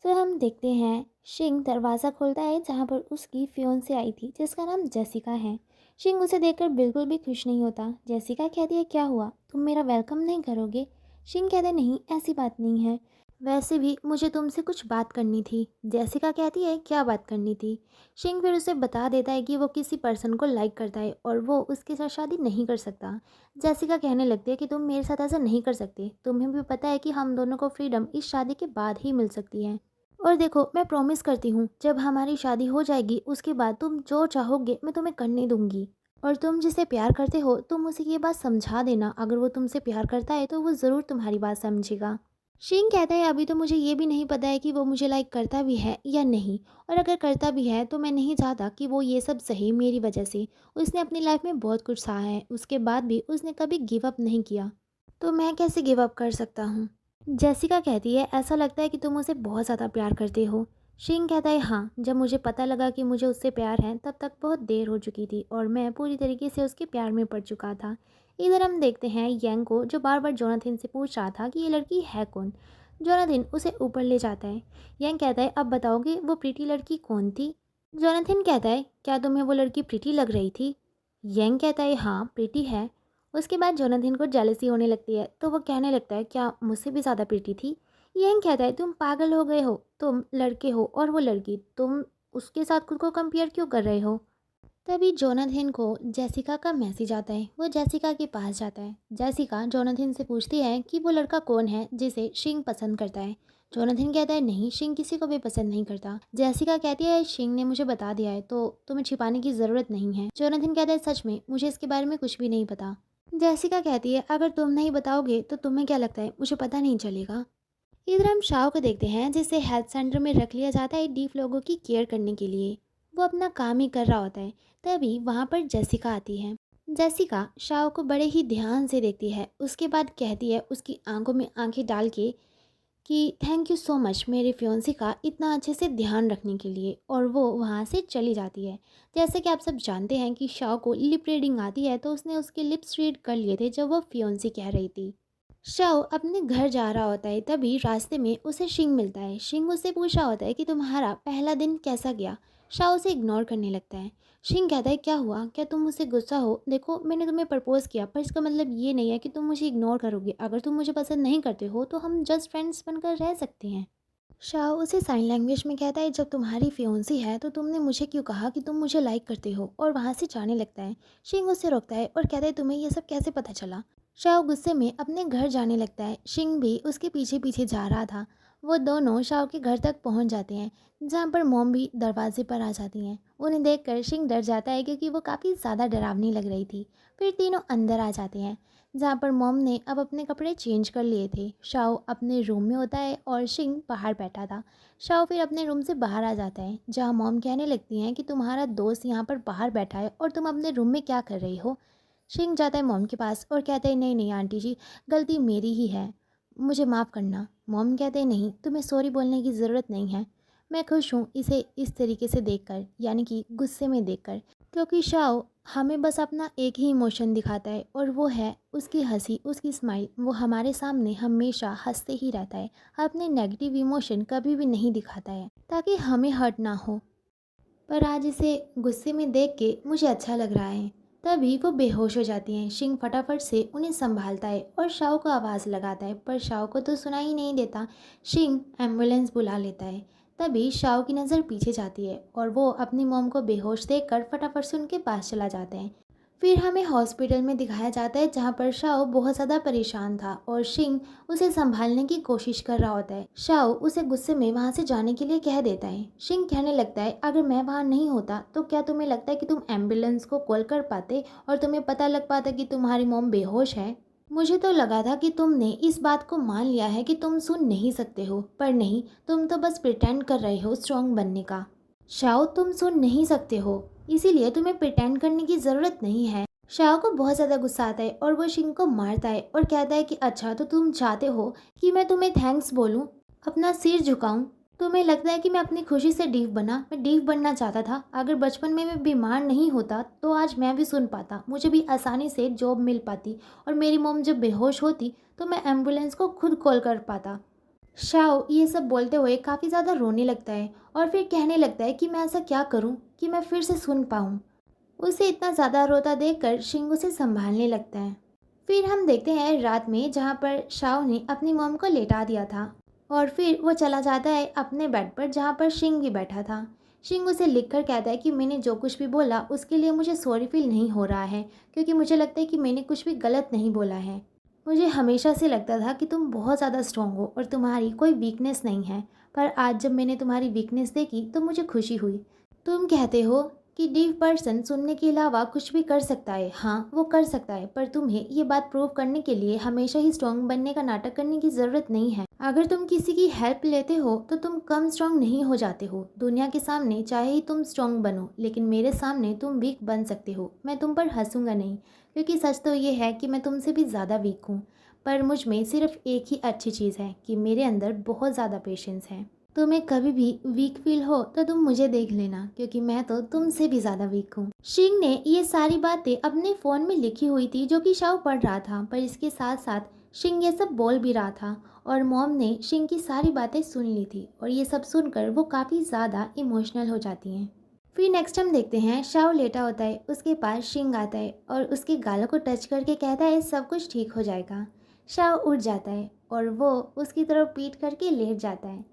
तो हम देखते हैं शिंग दरवाज़ा खोलता है जहाँ पर उसकी फियोंसे आई थी जिसका नाम जेसिका है। शिंग उसे देखकर बिल्कुल भी खुश नहीं होता। जेसिका कहती है क्या हुआ, तुम मेरा वेलकम नहीं करोगे? शिंग कहते नहीं, ऐसी बात नहीं है। वैसे भी मुझे तुमसे कुछ बात करनी थी। जेसिका कहती है क्या बात करनी थी? शिंग फिर उसे बता देता है कि वो किसी पर्सन को लाइक करता है और वो उसके साथ शादी नहीं कर सकता। जेसिका कहने लगती है कि तुम मेरे साथ ऐसा नहीं कर सकते, तुम्हें भी पता है कि हम दोनों को फ्रीडम इस शादी के बाद ही मिल सकती है। और देखो, मैं प्रॉमिस करती हूँ जब हमारी शादी हो जाएगी उसके बाद तुम जो चाहोगे मैं तुम्हें करने दूंगी। और तुम जिसे प्यार करते हो तुम उसे ये बात समझा देना, अगर वो तुमसे प्यार करता है तो वो ज़रूर तुम्हारी बात समझेगा। शिंग कहता है अभी तो मुझे ये भी नहीं पता है कि वो मुझे लाइक करता भी है या नहीं, और अगर करता भी है तो मैं नहीं चाहता कि वो ये सब सहे मेरी वजह से। उसने अपनी लाइफ में बहुत कुछ सहा है, उसके बाद भी उसने कभी गिव अप नहीं किया, तो मैं कैसे गिव अप कर सकता हूँ? जेसिका कहती है ऐसा लगता है कि तुम उसे बहुत ज़्यादा प्यार करते हो। शिंग कहता है हाँ, जब मुझे पता लगा कि मुझे उससे प्यार है तब तक बहुत देर हो चुकी थी और मैं पूरी तरीके से उसके प्यार में पड़ चुका था। इधर हम देखते हैं यंग को जो बार बार जोनाथन से पूछ रहा था कि ये लड़की है कौन। जोनाथन उसे ऊपर ले जाता है। यंग कहता है अब बताओगे वो प्रीटी लड़की कौन थी? जोनाथन कहता है क्या तुम्हें वो लड़की प्रीटी लग रही थी? यंग कहता है हाँ प्रीटी है। उसके बाद जोनाथन को जेलसी होने लगती है तो वो कहने लगता है क्या मुझसे भी ज़्यादा प्रीटी थी? यंग कहता है तुम पागल हो गए हो, तुम लड़के हो और वो लड़की, तुम उसके साथ खुद को कंपेयर क्यों कर रहे हो? तभी जोनाथन को जेसिका का मैसेज आता है। वो जेसिका के पास जाता है। जेसिका जोनाथन से पूछती है कि वो लड़का कौन है जिसे शिंग पसंद करता है। जोनाथन कहता है नहीं, शिंग किसी को भी पसंद नहीं करता। जेसिका कहती है शिंग ने मुझे बता दिया है तो तुम्हें छिपाने की ज़रूरत नहीं है। जोनाथन कहता है सच में मुझे इसके बारे में कुछ भी नहीं पता। जेसिका कहती है अगर तुम नहीं बताओगे तो तुम्हें क्या लगता है मुझे पता नहीं चलेगा? इधर हम शाओ को देखते हैं जिसे हेल्थ सेंटर में रख लिया जाता है डीफ लोगों की केयर करने के लिए। वो अपना काम ही कर रहा होता है। तभी वहाँ पर जेसिका आती है। जेसिका शाओ को बड़े ही ध्यान से देखती है, उसके बाद कहती है उसकी आंखों में आंखें डाल के कि थैंक यू सो मच मेरे फियोंसी का इतना अच्छे से ध्यान रखने के लिए, और वो वहाँ से चली जाती है। जैसे कि आप सब जानते हैं कि शाओ को लिप रीडिंग आती है तो उसने उसके लिप्स रीड कर लिए थे जब वो फियोंसी कह रही थी। शव अपने घर जा रहा होता है तभी रास्ते में उसे शिंग मिलता है। शिंग उससे पूछ रहा होता है कि तुम्हारा पहला दिन कैसा गया। शाह उसे इग्नोर करने लगता है। शिंग कहता है क्या हुआ, क्या तुम मुझसे गुस्सा हो? देखो मैंने तुम्हें प्रपोज किया पर इसका मतलब ये नहीं है कि तुम मुझे इग्नोर करोगे। अगर तुम मुझे पसंद नहीं करते हो तो हम जस्ट फ्रेंड्स बनकर रह सकते हैं। शाह उसे साइन लैंग्वेज में कहता है जब तुम्हारी फियोंसी है तो तुमने मुझे क्यों कहा कि तुम मुझे लाइक करते हो, और वहाँ से जाने लगता है। शिंग उसे रोकता है और कहता है तुम्हें ये सब कैसे पता चला? शाह गुस्से में अपने घर जाने लगता है। शिंग भी उसके पीछे पीछे जा रहा था। वो दोनों शाह के घर तक पहुंच जाते हैं जहाँ पर मॉम भी दरवाजे पर आ जाती हैं। उन्हें देखकर शिंग डर जाता है क्योंकि वो काफ़ी ज़्यादा डरावनी लग रही थी। फिर तीनों अंदर आ जाते हैं जहाँ पर मॉम ने अब अपने कपड़े चेंज कर लिए थे। शाओ अपने रूम में होता है और शिंग बाहर बैठा था। शाओ फिर अपने रूम से बाहर आ जाता है जहाँ मॉम कहने लगती हैं कि तुम्हारा दोस्त यहाँ पर बाहर बैठा है और तुम अपने रूम में क्या कर रही हो? शिंग जाता है मॉम के पास और कहता है नहीं नहीं आंटी जी, गलती मेरी ही है, मुझे माफ़ करना। मॉम कहते हैं नहीं, तुम्हें सॉरी बोलने की ज़रूरत नहीं है। मैं खुश हूँ इसे इस तरीके से देखकर, यानी कि गुस्से में देखकर, क्योंकि शाओ हमें बस अपना एक ही इमोशन दिखाता है और वो है उसकी हंसी, उसकी स्माइल। वो हमारे सामने हमेशा हंसते ही रहता है, अपने नेगेटिव इमोशन कभी भी नहीं दिखाता है ताकि हमें हर्ट ना हो। पर आज इसे गुस्से में देख के मुझे अच्छा लग रहा है। तभी वो बेहोश हो जाती हैं। शिंग फटाफट से उन्हें संभालता है और शाओ को आवाज़ लगाता है पर शाओ को तो सुना ही नहीं देता। शिंग एम्बुलेंस बुला लेता है। तभी शाओ की नज़र पीछे जाती है और वो अपनी मॉम को बेहोश देखकर फटाफट से उनके पास चला जाता है। फिर हमें हॉस्पिटल में दिखाया जाता है जहाँ पर शाओ बहुत ज़्यादा परेशान था और शिंग उसे संभालने की कोशिश कर रहा होता है। शाओ उसे गुस्से में वहाँ से जाने के लिए कह देता है। शिंग कहने लगता है अगर मैं वहाँ नहीं होता तो क्या तुम्हें लगता है कि तुम एम्बुलेंस को कॉल कर पाते और तुम्हें पता लग पाता कि तुम्हारी मॉम बेहोश है? मुझे तो लगा था कि तुमने इस बात को मान लिया है कि तुम सुन नहीं सकते हो, पर नहीं, तुम तो बस प्रिटेंड कर रहे हो स्ट्रॉन्ग बनने का। शाओ तुम सुन नहीं सकते हो, इसीलिए तुम्हें प्रिटेंड करने की ज़रूरत नहीं है। शाओ को बहुत ज़्यादा गुस्सा आता है और वो शिंग को मारता है और कहता है कि अच्छा तो तुम चाहते हो कि मैं तुम्हें थैंक्स बोलूं, अपना सिर झुकाऊं? तुम्हें लगता है कि मैं अपनी खुशी से डीफ बना? मैं डीफ बनना चाहता था। अगर बचपन में मैं बीमार नहीं होता तो आज मैं भी सुन पाता, मुझे भी आसानी से जॉब मिल पाती, और मेरी मॉम जब बेहोश होती तो मैं एम्बुलेंस को खुद कॉल कर पाता। शाओ ये सब बोलते हुए काफ़ी ज़्यादा रोने लगता है और फिर कहने लगता है कि मैं ऐसा क्या करूं कि मैं फिर से सुन पाऊं। उसे इतना ज़्यादा रोता देखकर शिंग उसे संभालने लगता है। फिर हम देखते हैं रात में जहाँ पर शाओ ने अपनी मॉम को लेटा दिया था और फिर वो चला जाता है अपने बेड पर जहाँ पर शिंग भी बैठा था। शिंग उसे लिखकर कहता है कि मैंने जो कुछ भी बोला उसके लिए मुझे सॉरी फील नहीं हो रहा है, क्योंकि मुझे लगता है कि मैंने कुछ भी गलत नहीं बोला है। मुझे हमेशा से लगता था कि तुम बहुत ज़्यादा स्ट्रांग हो और तुम्हारी कोई वीकनेस नहीं है, पर आज जब मैंने तुम्हारी वीकनेस देखी तो मुझे खुशी हुई। तुम कहते हो कि डीफ पर्सन सुनने के अलावा कुछ भी कर सकता है। हाँ, वो कर सकता है, पर तुम्हें ये बात प्रूव करने के लिए हमेशा ही स्ट्रांग बनने का नाटक करने की ज़रूरत नहीं है। अगर तुम किसी की हेल्प लेते हो तो तुम कम स्ट्रांग नहीं हो जाते हो। दुनिया के सामने चाहे ही तुम स्ट्रांग बनो, लेकिन मेरे सामने तुम वीक बन सकते हो। मैं तुम पर हंसूंगा नहीं, क्योंकि सच तो ये है कि मैं तुमसे भी ज़्यादा वीक हूँ। पर मुझ में सिर्फ एक ही अच्छी चीज़ है कि मेरे अंदर बहुत ज़्यादा पेशेंस है। तुम्हें कभी भी वीक फील हो तो तुम मुझे देख लेना, क्योंकि मैं तो तुमसे भी ज़्यादा वीक हूँ। शिंग ने ये सारी बातें अपने फ़ोन में लिखी हुई थी जो कि शाओ पढ़ रहा था, पर इसके साथ साथ शिंग ये सब बोल भी रहा था और मॉम ने शिंग की सारी बातें सुन ली थी और ये सब सुनकर वो काफ़ी ज़्यादा इमोशनल हो जाती हैं। फिर नेक्स्ट हम देखते हैं शाओ लेटा होता है, उसके पास शिंग आता है और उसके गालों को टच करके कहता है सब कुछ ठीक हो जाएगा। शाओ उठ जाता है और वो उसकी तरफ पीठ करके लेट जाता है।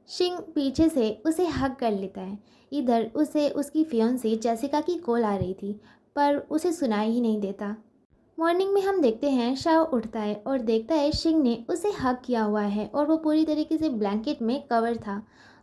शिंग पीछे से उसे हग कर लेता है। इधर उसे उसकी फियोंसी जेसिका की कॉल आ रही थी, पर उसे सुनाई ही नहीं देता। मॉर्निंग में हम देखते हैं शाओ उठता है और देखता है शिंग ने उसे हग किया हुआ है और वो पूरी तरीके से ब्लैंकेट में कवर था।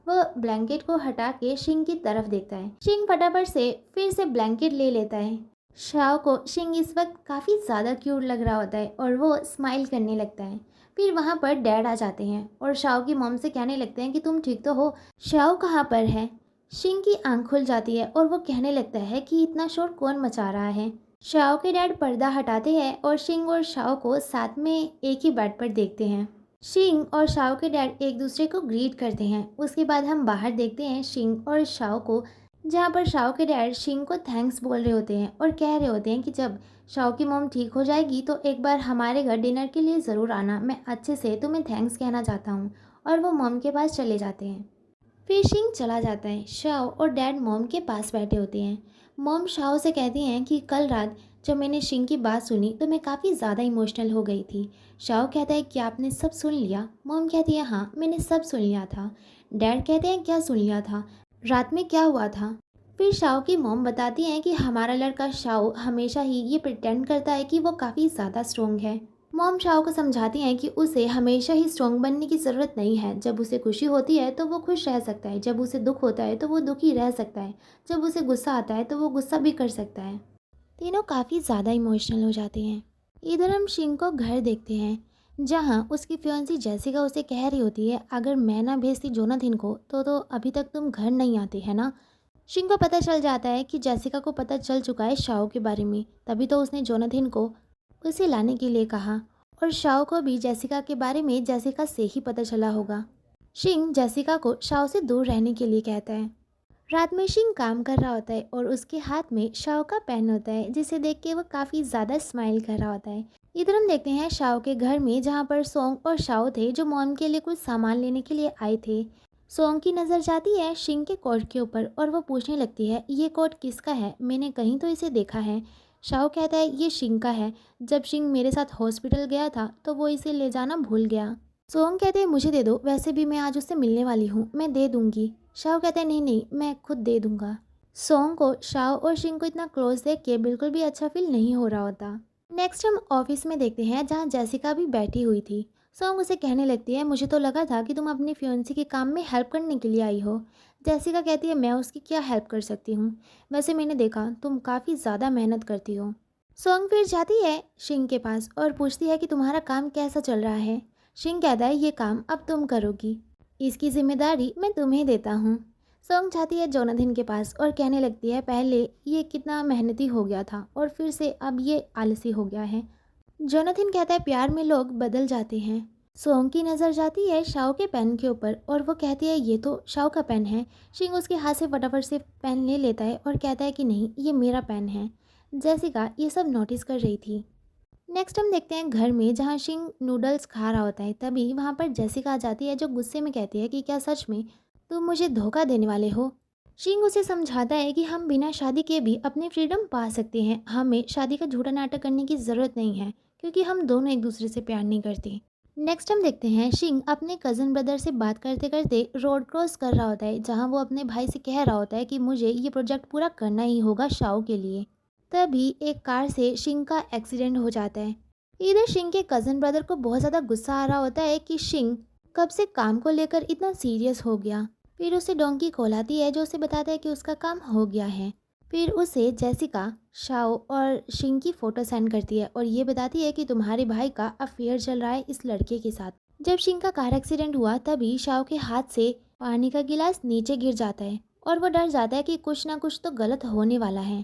वो ब्लैंकेट को हटा के शिंग की तरफ देखता है। शिंग फटाफट से फिर से ब्लैंकेट ले लेता है। शाओ को शिंग इस वक्त काफ़ी ज़्यादा क्यूट लग रहा होता है और वो स्माइल करने लगता है। फिर वहाँ पर डैड आ जाते हैं और शाओ की मॉम से कहने लगते हैं कि तुम ठीक तो हो, शाओ कहाँ पर है। शिंग की आंख खुल जाती है और वो कहने लगता है कि इतना शोर कौन मचा रहा है। शाओ के डैड पर्दा हटाते हैं और शिंग और शाओ को साथ में एक ही बेड पर देखते हैं। शिंग और शाओ के डैड एक दूसरे को ग्रीट करते हैं। उसके बाद हम बाहर देखते हैं शिंग और शाओ को, जहाँ पर शाओ के डैड शिंग को थैंक्स बोल रहे होते हैं और कह रहे होते हैं कि जब शाओ की मॉम ठीक हो जाएगी तो एक बार हमारे घर डिनर के लिए ज़रूर आना, मैं अच्छे से तुम्हें थैंक्स कहना चाहता हूँ। और वो मॉम के पास चले जाते हैं। फिर शिंग चला जाता है। शाओ और डैड मॉम के पास बैठे होते हैं। मॉम शाओ से कहती हैं कि कल रात जब मैंने शिंग की बात सुनी तो मैं काफ़ी ज़्यादा इमोशनल हो गई थी। शाओ कहता है कि आपने सब सुन लिया। मॉम कहती है हाँ, मैंने सब सुन लिया था। डैड कहते हैं क्या सुन लिया था, रात में क्या हुआ था। फिर शाओ की मॉम बताती हैं कि हमारा लड़का शाओ हमेशा ही ये प्रिटेंड करता है कि वो काफ़ी ज़्यादा स्ट्रोंग है। मॉम शाओ को समझाती हैं कि उसे हमेशा ही स्ट्रॉन्ग बनने की ज़रूरत नहीं है। जब उसे खुशी होती है तो वो खुश रह सकता है, जब उसे दुख होता है तो वो दुखी रह सकता है, जब उसे गुस्सा आता है तो वो गुस्सा भी कर सकता है। तीनों काफ़ी ज़्यादा इमोशनल हो जाते हैं। इधर हम शिंग को घर देखते हैं, जहाँ उसकी फियांसी जेसिका उसे कह रही होती है अगर मैं ना भेजती जोनाथन को तो अभी तक तुम घर नहीं आते है ना। शिंग को पता चल जाता है कि जेसिका को पता चल चुका है शाओ के बारे में, तभी तो उसने जोनाथन को उसे लाने के लिए कहा। और शाओ को भी जेसिका के बारे में जेसिका से ही पता चला होगा। शिंग जेसिका को शाओ से दूर रहने के लिए कहता है। रात में शिंग काम कर रहा होता है और उसके हाथ में शाओ का पेन होता है, जिसे देख के वो काफ़ी ज़्यादा स्माइल कर रहा होता है। इधर हम देखते हैं शाओ के घर में, जहाँ पर सोंग और शाओ थे जो मॉम के लिए कुछ सामान लेने के लिए आए थे। सोंग की नज़र जाती है शिंग के कोट के ऊपर और वो पूछने लगती है ये कोट किसका है, मैंने कहीं तो इसे देखा है। शाओ कहता है ये शिंग का है, जब शिंग मेरे साथ हॉस्पिटल गया था तो वो इसे ले जाना भूल गया। सोंग कहते हैं मुझे दे दो, वैसे भी मैं आज उससे मिलने वाली हूँ, मैं दे दूंगी। शाओ कहते हैं नहीं नहीं, मैं खुद दे दूंगा। सोंग को शाओ और शिंग को इतना क्लोज देख के बिल्कुल भी अच्छा फील नहीं हो रहा होता। नेक्स्ट हम ऑफिस में देखते हैं, जहाँ जेसिका भी बैठी हुई थी। सोंग उसे कहने लगती है मुझे तो लगा था कि तुम अपनी फियोंसी के काम में हेल्प करने के लिए आई हो। जेसिका कहती है मैं उसकी क्या हेल्प कर सकती हूँ, वैसे मैंने देखा तुम काफ़ी ज़्यादा मेहनत करती हो। सोंग फिर जाती है शिंग के पास और पूछती है कि तुम्हारा काम कैसा चल रहा है। शिंग कहता है ये काम अब तुम करोगी, इसकी जिम्मेदारी मैं तुम्हें देता हूँ। सोंग जाती है जोनाथन के पास और कहने लगती है पहले ये कितना मेहनती हो गया था और फिर से अब ये आलसी हो गया है। जोनाथन कहता है प्यार में लोग बदल जाते हैं। सोंग की नज़र जाती है शाओ के पेन के ऊपर और वो कहती है ये तो शाओ का पेन है। शिंग उसके हाथ से फटाफट से पेन ले लेता है और कहता है कि नहीं, ये मेरा पेन है। जेसिका ये सब नोटिस कर रही थी। नेक्स्ट हम देखते हैं घर में जहाँ शिंग नूडल्स खा रहा होता है, तभी वहाँ पर जेसिका आ जाती है जो गुस्से में कहती है कि क्या सच में तुम मुझे धोखा देने वाले हो। शिंग उसे समझाता है कि हम बिना शादी के भी अपनी फ्रीडम पा सकते हैं, हमें शादी का झूठा नाटक करने की ज़रूरत नहीं है क्योंकि हम दोनों एक दूसरे से प्यार नहीं करते। नेक्स्ट हम देखते हैं शिंग अपने कज़न ब्रदर से बात करते करते रोड क्रॉस कर रहा होता है जहाँ वो अपने भाई से कह रहा होता है कि मुझे ये प्रोजेक्ट पूरा करना ही होगा शाओ के लिए। तभी एक कार से शिंग का एक्सीडेंट हो जाता है। इधर शिंग के कज़न ब्रदर को बहुत ज़्यादा गुस्सा आ रहा होता है कि शिंग कब से काम को लेकर इतना सीरियस हो गया। फिर उसे डोंकी कॉल आती है जो उसे बताता है कि उसका काम हो गया है। फिर उसे जेसिका शाओ और शिंग की फ़ोटो सेंड करती है और ये बताती है कि तुम्हारे भाई का अफेयर चल रहा है इस लड़के के साथ। जब शिंग का कार एक्सीडेंट हुआ तभी शाओ के हाथ से पानी का गिलास नीचे गिर जाता है और वो डर जाता है कि कुछ ना कुछ तो गलत होने वाला है।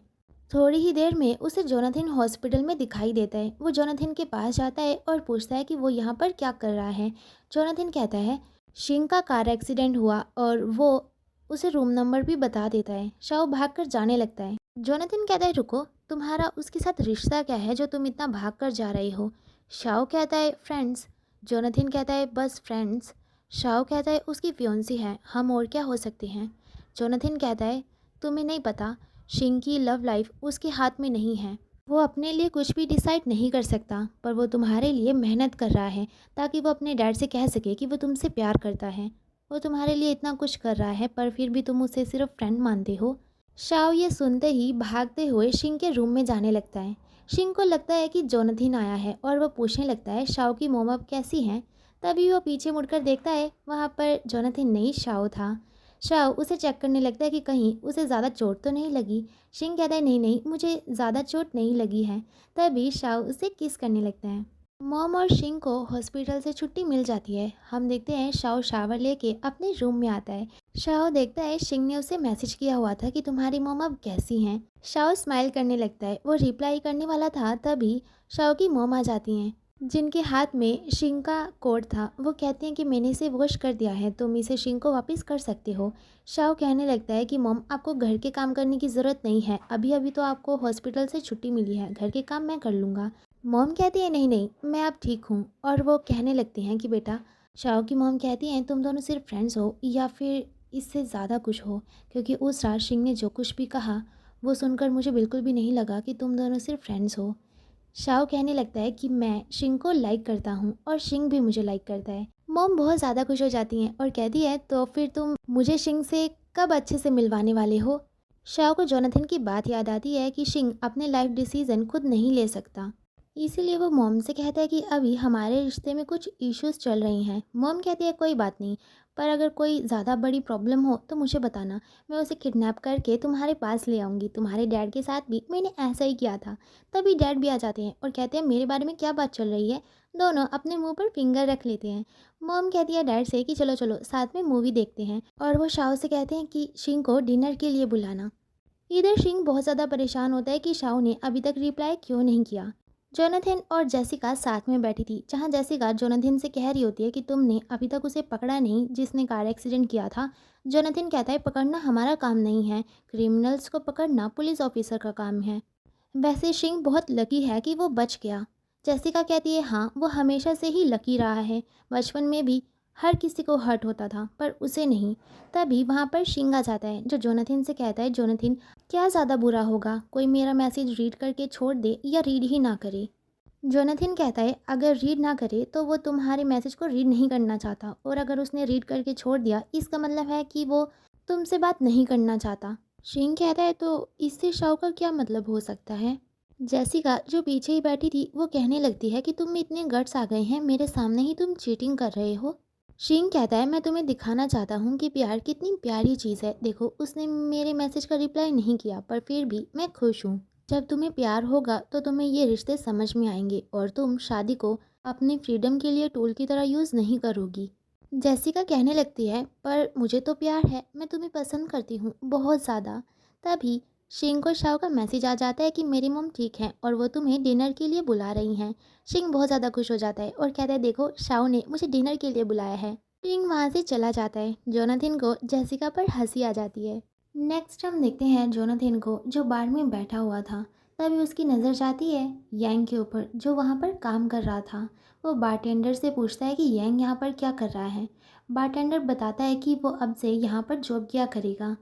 थोड़ी ही देर में उसे जोनाथन हॉस्पिटल में दिखाई देता है। वो जोनाथन के पास जाता है और पूछता है कि वो यहाँ पर क्या कर रहा है। जोनाथन कहता है शिंग का कार एक्सीडेंट हुआ और वो उसे रूम नंबर भी बता देता है। शाओ भागकर जाने लगता है। जोनाथन कहता है रुको, तुम्हारा उसके साथ रिश्ता क्या है जो तुम इतना भाग कर जा रहे हो। शाओ कहता है फ्रेंड्स। जोनाथन कहता है बस फ्रेंड्स। शाओ कहता है उसकी फियोंसी है, हम और क्या हो सकते हैं। जोनाथन कहता है तुम्हें नहीं पता, शिंग की लव लाइफ उसके हाथ में नहीं है। वो अपने लिए कुछ भी डिसाइड नहीं कर सकता, पर वो तुम्हारे लिए मेहनत कर रहा है ताकि वो अपने डैड से कह सके कि वो तुमसे प्यार करता है। वो तुम्हारे लिए इतना कुछ कर रहा है पर फिर भी तुम उसे सिर्फ फ्रेंड मानते हो। शाओ ये सुनते ही भागते हुए शिंग के रूम में जाने लगता है। शिंग को लगता है कि जोनाथन आया है और वो पूछने लगता है शाओ की मोम अब कैसी हैं। तभी वो पीछे मुड़कर देखता है, वहाँ पर जोनाथन नहीं शाओ था। शाओ उसे चेक करने लगता है कि कहीं उसे ज़्यादा चोट तो नहीं लगी। शिंग कहता है नहीं नहीं, मुझे ज़्यादा चोट नहीं लगी है। तभी शाओ उसे किस करने लगता है। मॉम और शिंग को हॉस्पिटल से छुट्टी मिल जाती है। हम देखते हैं शाओ शावर लेके अपने रूम में आता है। शाओ देखता है शिंग ने उसे मैसेज किया हुआ था कि तुम्हारी मॉम अब कैसी हैं। शाओ स्माइल करने लगता है। वो रिप्लाई करने वाला था तभी शाओ की मॉम आ जाती हैं जिनके हाथ में शिंग का कोट था। वो कहती हैं कि मैंने इसे वॉश कर दिया है, तुम इसे शिंग को वापस कर सकते हो। शाओ कहने लगता है कि मॉम आपको घर के काम करने की ज़रूरत नहीं है, अभी अभी तो आपको हॉस्पिटल से छुट्टी मिली है, घर के काम मैं कर लूँगा। मॉम कहती है नहीं नहीं, मैं अब ठीक हूँ। और वो कहने लगती हैं कि बेटा, शाओ की मॉम कहती हैं तुम दोनों सिर्फ फ्रेंड्स हो या फिर इससे ज़्यादा कुछ हो, क्योंकि उस रात शिंग ने जो कुछ भी कहा वो सुनकर मुझे बिल्कुल भी नहीं लगा कि तुम दोनों सिर्फ फ्रेंड्स हो। शाओ कहने लगता है कि मैं शिंग को लाइक करता हूँ और शिंग भी मुझे लाइक करता है। मॉम बहुत ज़्यादा खुश हो जाती हैं और कहती है तो फिर तुम मुझे शिंग से कब अच्छे से मिलवाने वाले हो। शाओ को जोनाथन की बात याद आती है कि शिंग अपने लाइफ डिसीजन खुद नहीं ले सकता, इसीलिए वो मॉम से कहता है कि अभी हमारे रिश्ते में कुछ इश्यूज चल रही हैं। मॉम कहती है कोई बात नहीं, पर अगर कोई ज़्यादा बड़ी प्रॉब्लम हो तो मुझे बताना, मैं उसे किडनैप करके तुम्हारे पास ले आऊँगी। तुम्हारे डैड के साथ भी मैंने ऐसा ही किया था। तभी डैड भी आ जाते हैं और कहते हैं मेरे बारे में क्या बात चल रही है। दोनों अपने मुंह पर फिंगर रख लेते हैं। मॉम कहती है डैड से कि चलो चलो साथ में मूवी देखते हैं, और वो शाओ से कहते हैं कि शिंग को डिनर के लिए बुलाना। इधर शिंग बहुत ज़्यादा परेशान होता है कि शाओ ने अभी तक रिप्लाई क्यों नहीं किया। जोनाथन और जेसिका साथ में बैठी थी जहां जेसिका जोनाथन से कह रही होती है कि तुमने अभी तक उसे पकड़ा नहीं जिसने कार एक्सीडेंट किया था। जोनाथन कहता है पकड़ना हमारा काम नहीं है, क्रिमिनल्स को पकड़ना पुलिस ऑफिसर का काम है। वैसे शिंग बहुत लकी है कि वो बच गया। जेसिका कहती है हाँ, वो हमेशा से ही लकी रहा है, बचपन में भी हर किसी को हर्ट होता था पर उसे नहीं। तभी वहाँ पर शिंग आ जाता है जो जोनाथन से कहता है जोनाथन क्या ज़्यादा बुरा होगा कोई मेरा मैसेज रीड करके छोड़ दे या रीड ही ना करे। जोनाथन कहता है अगर रीड ना करे तो वो तुम्हारे मैसेज को रीड नहीं करना चाहता, और अगर उसने रीड करके छोड़ दिया इसका मतलब है कि वो तुमसे बात नहीं करना चाहता। शिंग कहता है तो इससे शाओ का क्या मतलब हो सकता है। जेसिका जो पीछे ही बैठी थी वो कहने लगती है कि तुम में इतने गट्स आ गए हैं, मेरे सामने ही तुम चीटिंग कर रहे हो। शिंग कहता है मैं तुम्हें दिखाना चाहता हूँ कि प्यार कितनी प्यारी चीज़ है। देखो उसने मेरे मैसेज का रिप्लाई नहीं किया पर फिर भी मैं खुश हूँ। जब तुम्हें प्यार होगा तो तुम्हें ये रिश्ते समझ में आएंगे और तुम शादी को अपनी फ्रीडम के लिए टूल की तरह यूज़ नहीं करोगी। जेसिका कहने लगती है पर मुझे तो प्यार है, मैं तुम्हें पसंद करती हूँ बहुत ज़्यादा। तभी शिंग को शाओ का मैसेज आ जाता है कि मेरी मॉम ठीक है और वो तुम्हें डिनर के लिए बुला रही हैं। शिंग बहुत ज़्यादा खुश हो जाता है और कहता है देखो शाओ ने मुझे डिनर के लिए बुलाया है। शिंग वहाँ से चला जाता है। जोनाथन को जेसिका पर हंसी आ जाती है। नेक्स्ट हम देखते हैं जोनाथन को जो बार में बैठा हुआ था। तभी उसकी नज़र जाती है यांग के ऊपर, जो वहाँ पर काम कर रहा था। वो बारटेंडर से पूछता है कि यांग यहाँ पर क्या कर रहा है। बारटेंडर बताता है कि वो अब से यहाँ पर जॉब किया करेगा।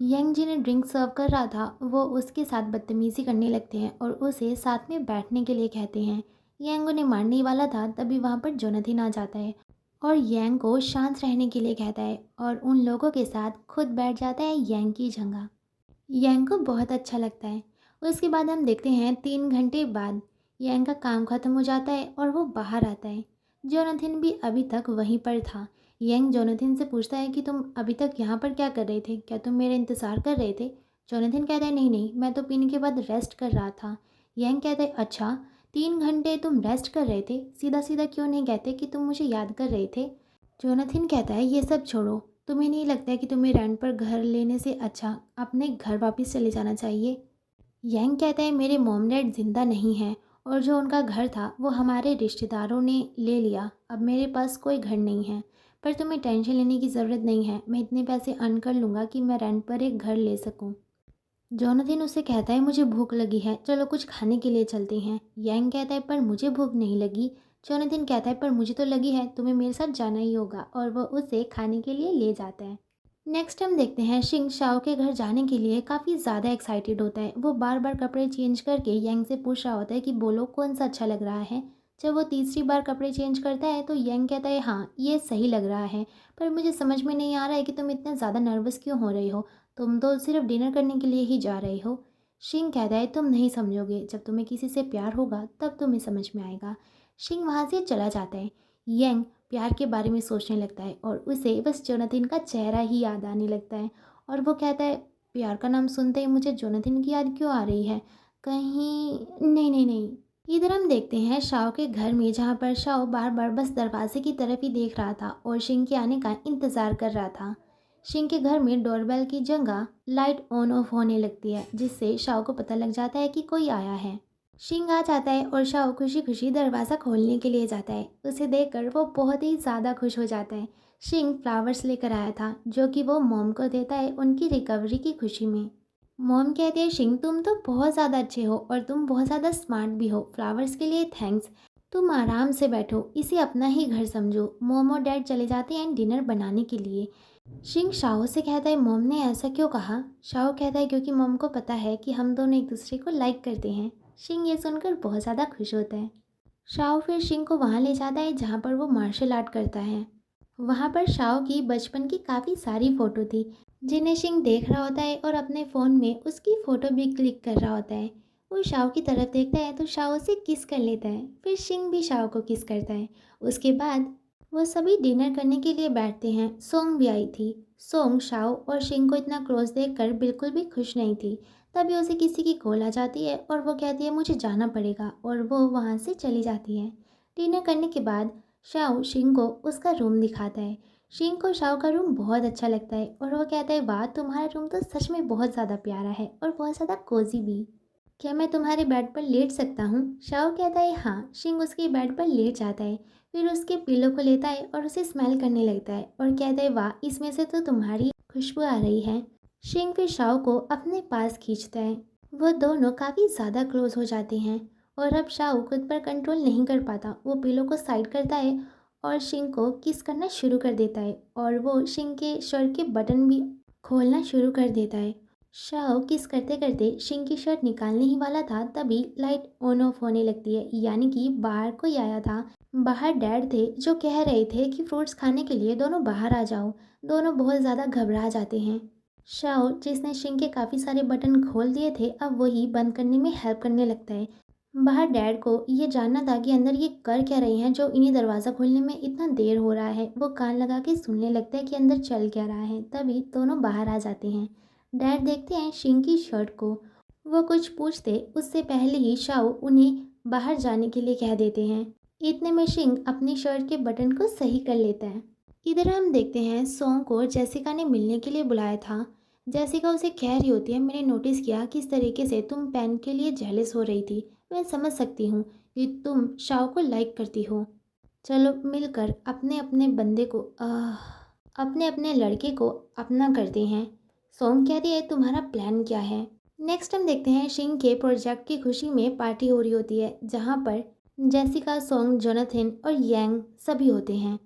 यंग जिन्हें ड्रिंक सर्व कर रहा था वो उसके साथ बदतमीज़ी करने लगते हैं और उसे साथ में बैठने के लिए कहते हैं। यंग उन्हें मारने ही वाला था, तभी वहाँ पर जोनाथन आ जाता है और यंग को शांत रहने के लिए कहता है और उन लोगों के साथ खुद बैठ जाता है यंग की जगह। यंग को बहुत अच्छा लगता है। उसके बाद हम देखते हैं 3 घंटे बाद यंग का काम ख़त्म हो जाता है और वो बाहर आता है। जोनाथन भी अभी तक वहीं पर था। यंग जोनाथन से पूछता है कि तुम अभी तक यहाँ पर क्या कर रहे थे, क्या तुम मेरा इंतज़ार कर रहे थे। जोनाथन कहता है नहीं नहीं, मैं तो पीने के बाद रेस्ट कर रहा था। यंग कहता है अच्छा, 3 घंटे तुम रेस्ट कर रहे थे, सीधा सीधा क्यों नहीं कहते कि तुम मुझे याद कर रहे थे। जोनाथन कहता है ये सब छोड़ो, तुम्हें नहीं लगता है कि तुम्हें रेंट पर घर लेने से अच्छा अपने घर वापस चले जाना चाहिए। यंग कहता है मेरे मॉम डैड जिंदा नहीं हैं और जो उनका घर था वो हमारे रिश्तेदारों ने ले लिया। अब मेरे पास कोई घर नहीं है, पर तुम्हें टेंशन लेने की ज़रूरत नहीं है। मैं इतने पैसे अर्न कर लूँगा कि मैं रेंट पर एक घर ले सकूँ। जोनाथन उसे कहता है मुझे भूख लगी है, चलो कुछ खाने के लिए चलते हैं। यंग कहता है पर मुझे भूख नहीं लगी। जोनाथन कहता है पर मुझे तो लगी है, तुम्हें मेरे साथ जाना ही होगा, और वह उसे खाने के लिए ले जाता है। नेक्स्ट हम देखते हैं शिंग शाओ के घर जाने के लिए काफ़ी ज़्यादा एक्साइटेड होता है। वो बार बार कपड़े चेंज करके यंग से पूछ रहा होता है कि बोलो कौन सा अच्छा लग रहा है। जब वो तीसरी बार कपड़े चेंज करता है तो यंग कहता है हाँ ये सही लग रहा है, पर मुझे समझ में नहीं आ रहा है कि तुम इतना ज़्यादा नर्वस क्यों हो रहे हो, तुम तो सिर्फ डिनर करने के लिए ही जा रहे हो। शिंग कहता है तुम नहीं समझोगे, जब तुम्हें किसी से प्यार होगा तब तुम्हें समझ में आएगा। शिंग वहाँ से चला जाता है। यंग प्यार के बारे में सोचने लगता है और उसे बस जोनाथन का चेहरा ही याद आने लगता है और वो कहता है प्यार का नाम सुनते ही मुझे जोनाथन की याद क्यों आ रही है, कहीं नहीं नहीं नहीं। इधर हम देखते हैं शाओ के घर में, जहाँ पर शाओ बार बार बस दरवाजे की तरफ ही देख रहा था और शिंग के आने का इंतज़ार कर रहा था। शिंग के घर में डोरबेल की जगह लाइट ऑन ऑफ होने लगती है, जिससे शाओ को पता लग जाता है कि कोई आया है। शिंग आ जाता है और शाओ खुशी खुशी दरवाज़ा खोलने के लिए जाता है। उसे देखकर वो बहुत ही ज़्यादा खुश हो जाता है। शिंग फ्लावर्स लेकर आया था जो कि वो मॉम को देता है उनकी रिकवरी की खुशी में। मॉम कहती है शिंग तुम तो बहुत ज़्यादा अच्छे हो और तुम बहुत ज़्यादा स्मार्ट भी हो, फ्लावर्स के लिए थैंक्स। तुम आराम से बैठो, इसे अपना ही घर समझो। मॉम और डैड चले जाते हैं डिनर बनाने के लिए। शिंग शाओ से कहता है मॉम ने ऐसा क्यों कहा। शाओ कहता है क्योंकि मॉम को पता है कि हम दोनों एक दूसरे को लाइक करते हैं। शिंग ये सुनकर बहुत ज़्यादा खुश होता है। शाओ फिर शिंग को वहाँ ले जाता है जहाँ पर वो मार्शल आर्ट करता है। वहाँ पर शाओ की बचपन की काफ़ी सारी फ़ोटो थी, जिन्हें शिंग देख रहा होता है और अपने फ़ोन में उसकी फ़ोटो भी क्लिक कर रहा होता है। वो शाओ की तरफ देखता है तो शाओ उसे किस कर लेता है, फिर शिंग भी शाओ को किस करता है। उसके बाद वो सभी डिनर करने के लिए बैठते हैं। सोंग भी आई थी। सोंग शाओ और शिंग को इतना क्लोज देखकर बिल्कुल भी खुश नहीं थी। तभी उसे किसी की कॉल आ जाती है और वो कहती है मुझे जाना पड़ेगा, और वो वहाँ से चली जाती है। डिनर करने के बाद शाओ शिंग को उसका रूम दिखाता है। शिंग को शाओ का रूम बहुत अच्छा लगता है और वो कहता है वाह तुम्हारा रूम तो सच में बहुत ज़्यादा प्यारा है और बहुत ज़्यादा कोजी भी। क्या मैं तुम्हारे बेड पर लेट सकता हूँ। शाओ कहता है हाँ। शिंग उसके बेड पर लेट जाता है, फिर उसके पिलो को लेता है और उसे स्मेल करने लगता है और कहता है वाह इसमें से तो तुम्हारी खुशबू आ रही है। शिंग फिर शाओ को अपने पास खींचता है। वो दोनों काफ़ी ज़्यादा क्लोज हो जाते हैं और अब शाओ खुद पर कंट्रोल नहीं कर पाता। वो पिलो को साइड करता है और शिंग को किस करना शुरू कर देता है और वो शिंग के शर्ट के बटन भी खोलना शुरू कर देता है। शाओ किस करते करते शिंग की शर्ट निकालने ही वाला था, तभी लाइट ऑन ऑफ होने लगती है, यानी कि बाहर कोई आया था। बाहर डैड थे जो कह रहे थे कि फ्रूट्स खाने के लिए दोनों बाहर आ जाओ। दोनों बहुत ज़्यादा घबरा जाते हैं। शाओ जिसने शिंग के काफ़ी सारे बटन खोल दिए थे अब वही बंद करने में हेल्प करने लगता है। बाहर डैड को ये जानना था कि अंदर ये कर क्या रही हैं जो इन्हें दरवाज़ा खोलने में इतना देर हो रहा है। वो कान लगा के सुनने लगता है कि अंदर चल क्या रहा है। तभी दोनों बाहर आ जाते हैं। डैड देखते हैं शिंग की शर्ट को। वो कुछ पूछते उससे पहले ही शाओ उन्हें बाहर जाने के लिए कह देते हैं। इतने में शिंग अपनी शर्ट के बटन को सही कर लेता है। इधर हम देखते हैं सोंग को जेसिका ने मिलने के लिए बुलाया था। जेसिका उसे कह रही होती है मैंने नोटिस किया किस तरीके से तुम पेन के लिए जेलस हो रही थी। मैं समझ सकती हूँ कि तुम शाओ को लाइक करती हो। चलो मिलकर अपने अपने बंदे को अपने अपने लड़के को अपना करते हैं। सोंग कहती है तुम्हारा प्लान क्या है। नेक्स्ट हम देखते हैं शिंग के प्रोजेक्ट की खुशी में पार्टी हो रही होती है जहाँ पर जेसिका, सोंग, जोनाथन और यांग सभी होते हैं।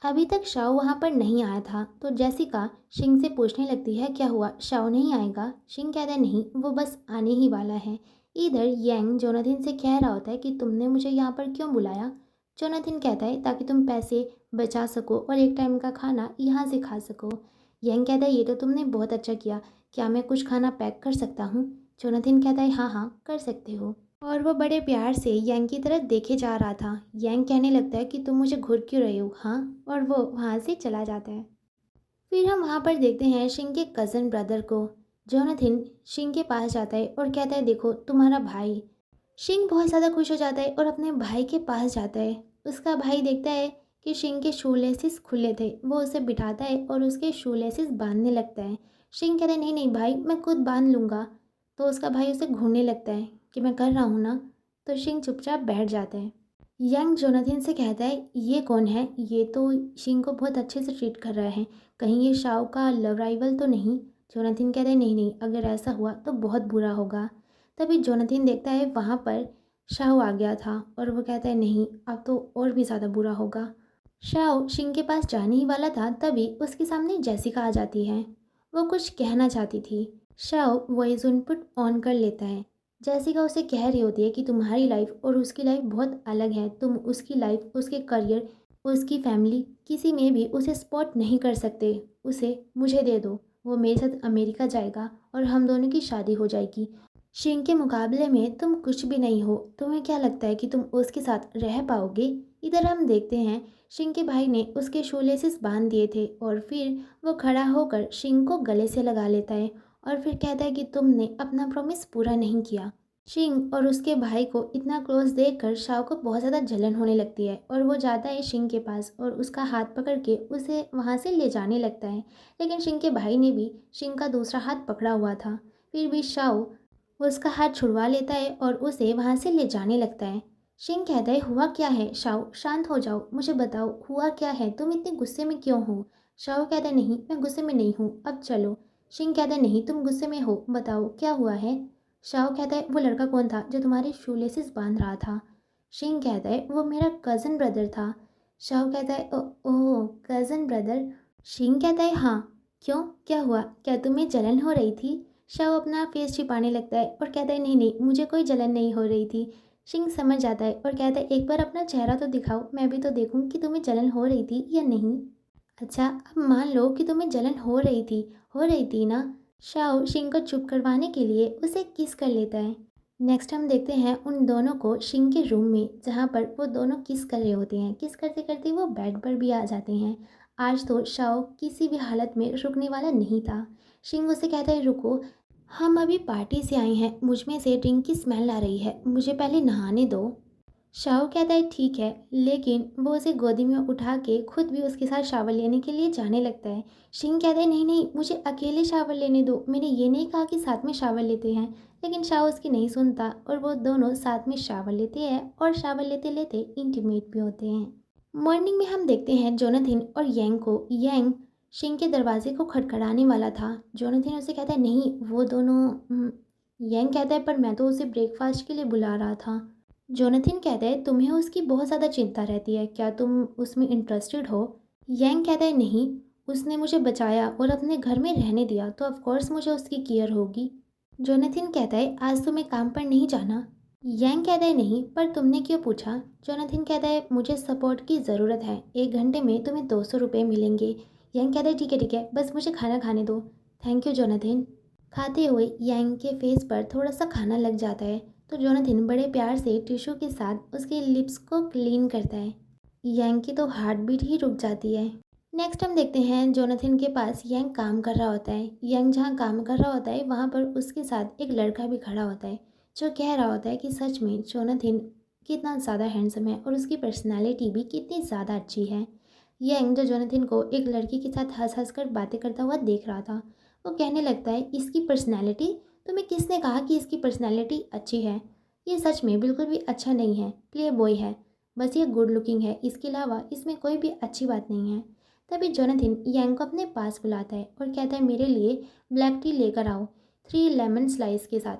अभी तक शाओ वहाँ पर नहीं आया था तो जेसिका शिंग से पूछने लगती है क्या हुआ, शाओ नहीं आएगा? शिंग कहता है नहीं, वो बस आने ही वाला है। इधर यांग जोनाथन से कह रहा होता है कि तुमने मुझे यहाँ पर क्यों बुलाया? जोनाथन कहता है ताकि तुम पैसे बचा सको और एक टाइम का खाना यहाँ से खा सको। यांग कहता है ये तो तुमने बहुत अच्छा किया, क्या मैं कुछ खाना पैक कर सकता हूँ? जोनाथन कहता है हाँ हाँ कर सकते हो। और वो बड़े प्यार से यांग की तरफ देखे जा रहा था। यांग कहने लगता है कि तुम मुझे घूर क्यों रहे हो, हाँ? और वो वहाँ से चला जाता है। फिर हम वहाँ पर देखते हैं शिंग के कज़न ब्रदर को। जोनाथन शिंग के पास जाता है और कहता है देखो तुम्हारा भाई। शिंग बहुत ज़्यादा खुश हो जाता है और अपने भाई के पास जाता है। उसका भाई देखता है कि शिंग के शू लेसिस खुले थे, वो उसे बिठाता है और उसके शू लेसिस बांधने लगता है। शिंग कहता है नहीं नहीं भाई, मैं खुद बांध लूँगा। तो उसका भाई उसे घूरने लगता है कि मैं कर रहा हूँ ना। तो शिंग चुपचाप बैठ जाता है। यंग जोनाथन से कहता है ये कौन है, ये तो शिंग को बहुत अच्छे से ट्रीट कर रहा है, कहीं ये शाओ का लव राइवल तो नहीं? जोनाथन कहता है नहीं नहीं, अगर ऐसा हुआ तो बहुत बुरा होगा। तभी जोनाथन देखता है वहाँ पर शाओ आ गया था और वो कहता है नहीं, अब तो और भी ज़्यादा बुरा होगा। शाओ शिंग के पास जाने ही वाला था तभी उसके सामने जेसिका आ जाती है। वो कुछ कहना चाहती थी। शाओ वॉइस इनपुट ऑन कर लेता है। जेसिका उसे कह रही होती है कि तुम्हारी लाइफ और उसकी लाइफ बहुत अलग है, तुम उसकी लाइफ, उसके करियर, उसकी फैमिली किसी में भी उसे स्पॉट नहीं कर सकते। उसे मुझे दे दो, वो मेरे साथ अमेरिका जाएगा और हम दोनों की शादी हो जाएगी। शिंग के मुकाबले में तुम कुछ भी नहीं हो, तुम्हें क्या लगता है कि तुम उसके साथ रह पाओगे? इधर हम देखते हैं शिंग के भाई ने उसके शोलेसेस बांध दिए थे और फिर वो खड़ा होकर शिंग को गले से लगा लेता है और फिर कहता है कि तुमने अपना प्रॉमिस पूरा नहीं किया। शिंग और उसके भाई को इतना क्लोज देखकर शाओ को बहुत ज़्यादा जलन होने लगती है और वो जाता है शिंग के पास और उसका हाथ पकड़ के उसे वहाँ से ले जाने लगता है। लेकिन शिंग के भाई ने भी शिंग का दूसरा हाथ पकड़ा हुआ था। फिर भी शाओ उसका हाथ छुड़वा लेता है और उसे वहाँ से ले जाने लगता है। शिंग कहता है हुआ क्या है शाओ, शांत हो जाओ, मुझे बताओ हुआ क्या है, तुम इतने गुस्से में क्यों हो? शाओ कहता है नहीं, मैं गुस्से में नहीं हूँ, अब चलो। शिंग कहता है नहीं, तुम गुस्से में हो, बताओ क्या हुआ है? शाओ कहता है वो लड़का कौन था जो तुम्हारे शूलेसेस बांध रहा था? शिंग कहता है वो मेरा कज़न ब्रदर था। शाओ कहता है ओह कज़न ब्रदर। शिंग कहता है हाँ। क्यों, क्या हुआ, क्या तुम्हें जलन हो रही थी? शाओ अपना फेस छिपाने लगता है और कहता है नहीं नहीं, मुझे कोई जलन नहीं हो रही थी। शिंग समझ जाता है और कहता है एक बार अपना चेहरा तो दिखाओ, मैं भी तो देखूं कि तुम्हें जलन हो रही थी या नहीं। अच्छा अब मान लो कि तुम्हें जलन हो रही थी ना? शाओ शिंग को चुप करवाने के लिए उसे किस कर लेता है। नेक्स्ट हम देखते हैं उन दोनों को शिंग के रूम में जहाँ पर वो दोनों किस कर रहे होते हैं। किस करते करते वो बेड पर भी आ जाते हैं। आज तो शाओ किसी भी हालत में रुकने वाला नहीं था। शिंग उसे कहता है रुको, हम अभी पार्टी से आए हैं, मुझ में से ड्रिंक की स्मेल आ रही है, मुझे पहले नहाने दो। शाओ कहता है ठीक है, लेकिन वो उसे गोदी में उठा के खुद भी उसके साथ शावर लेने के लिए जाने लगता है। शिंग कहता है नहीं नहीं, मुझे अकेले शावर लेने दो, मैंने ये नहीं कहा कि साथ में शावर लेते हैं। लेकिन शाओ उसकी नहीं सुनता और वो दोनों साथ में शावर लेते हैं और शावर लेते लेते इंटीमेट भी होते हैं। मॉर्निंग में हम देखते हैं जोनाथन और यांग को। यांग शिंग के दरवाजे को खटखटाने वाला था। जोनाथन उसे कहता है नहीं, वो दोनों यांग कहता है पर मैं तो उसे ब्रेकफास्ट के लिए बुला रहा था। जोनाथन कहता है तुम्हें उसकी बहुत ज़्यादा चिंता रहती है, क्या तुम उसमें इंटरेस्टेड हो? यांग कहता है नहीं, उसने मुझे बचाया और अपने घर में रहने दिया तो ऑफ कोर्स मुझे उसकी केयर होगी। जोनाथन कहता है आज तुम्हें काम पर नहीं जाना? यांग कहता है नहीं, पर तुमने क्यों पूछा? जोनाथन कहता है मुझे सपोर्ट की ज़रूरत है, 1 घंटे में तुम्हें 200 रुपये मिलेंगे। यांग कहता है ठीक है, बस मुझे खाना खाने दो। Thank you Jonathan. खाते हुए यांग के फेस पर थोड़ा सा खाना लग जाता है तो जोनाथन बड़े प्यार से टिश्यू के साथ उसके लिप्स को क्लीन करता है। यांग की तो हार्ट बीट ही रुक जाती है। नेक्स्ट हम देखते हैं जोनाथन के पास यांग काम कर रहा होता है। यांग जहाँ काम कर रहा होता है वहाँ पर उसके साथ एक लड़का भी खड़ा होता है जो कह रहा होता है कि सच में जोनाथन कितना ज़्यादा हैंडसम है और उसकी पर्सनैलिटी भी कितनी ज़्यादा अच्छी है। यांग जो जोनाथन को एक लड़की के साथ हंस हंस कर बातें करता हुआ देख रहा था, वो कहने लगता है इसकी पर्सनैलिटी, तुम्हें किसने कहा कि इसकी पर्सनैलिटी अच्छी है? ये सच में बिल्कुल भी अच्छा नहीं है, प्ले बॉय है, बस ये गुड लुकिंग है, इसके अलावा इसमें कोई भी अच्छी बात नहीं है। तभी जोनाथन यांग को अपने पास बुलाता है और कहता है मेरे लिए ब्लैक टी लेकर आओ। 3 लेमन स्लाइस के साथ,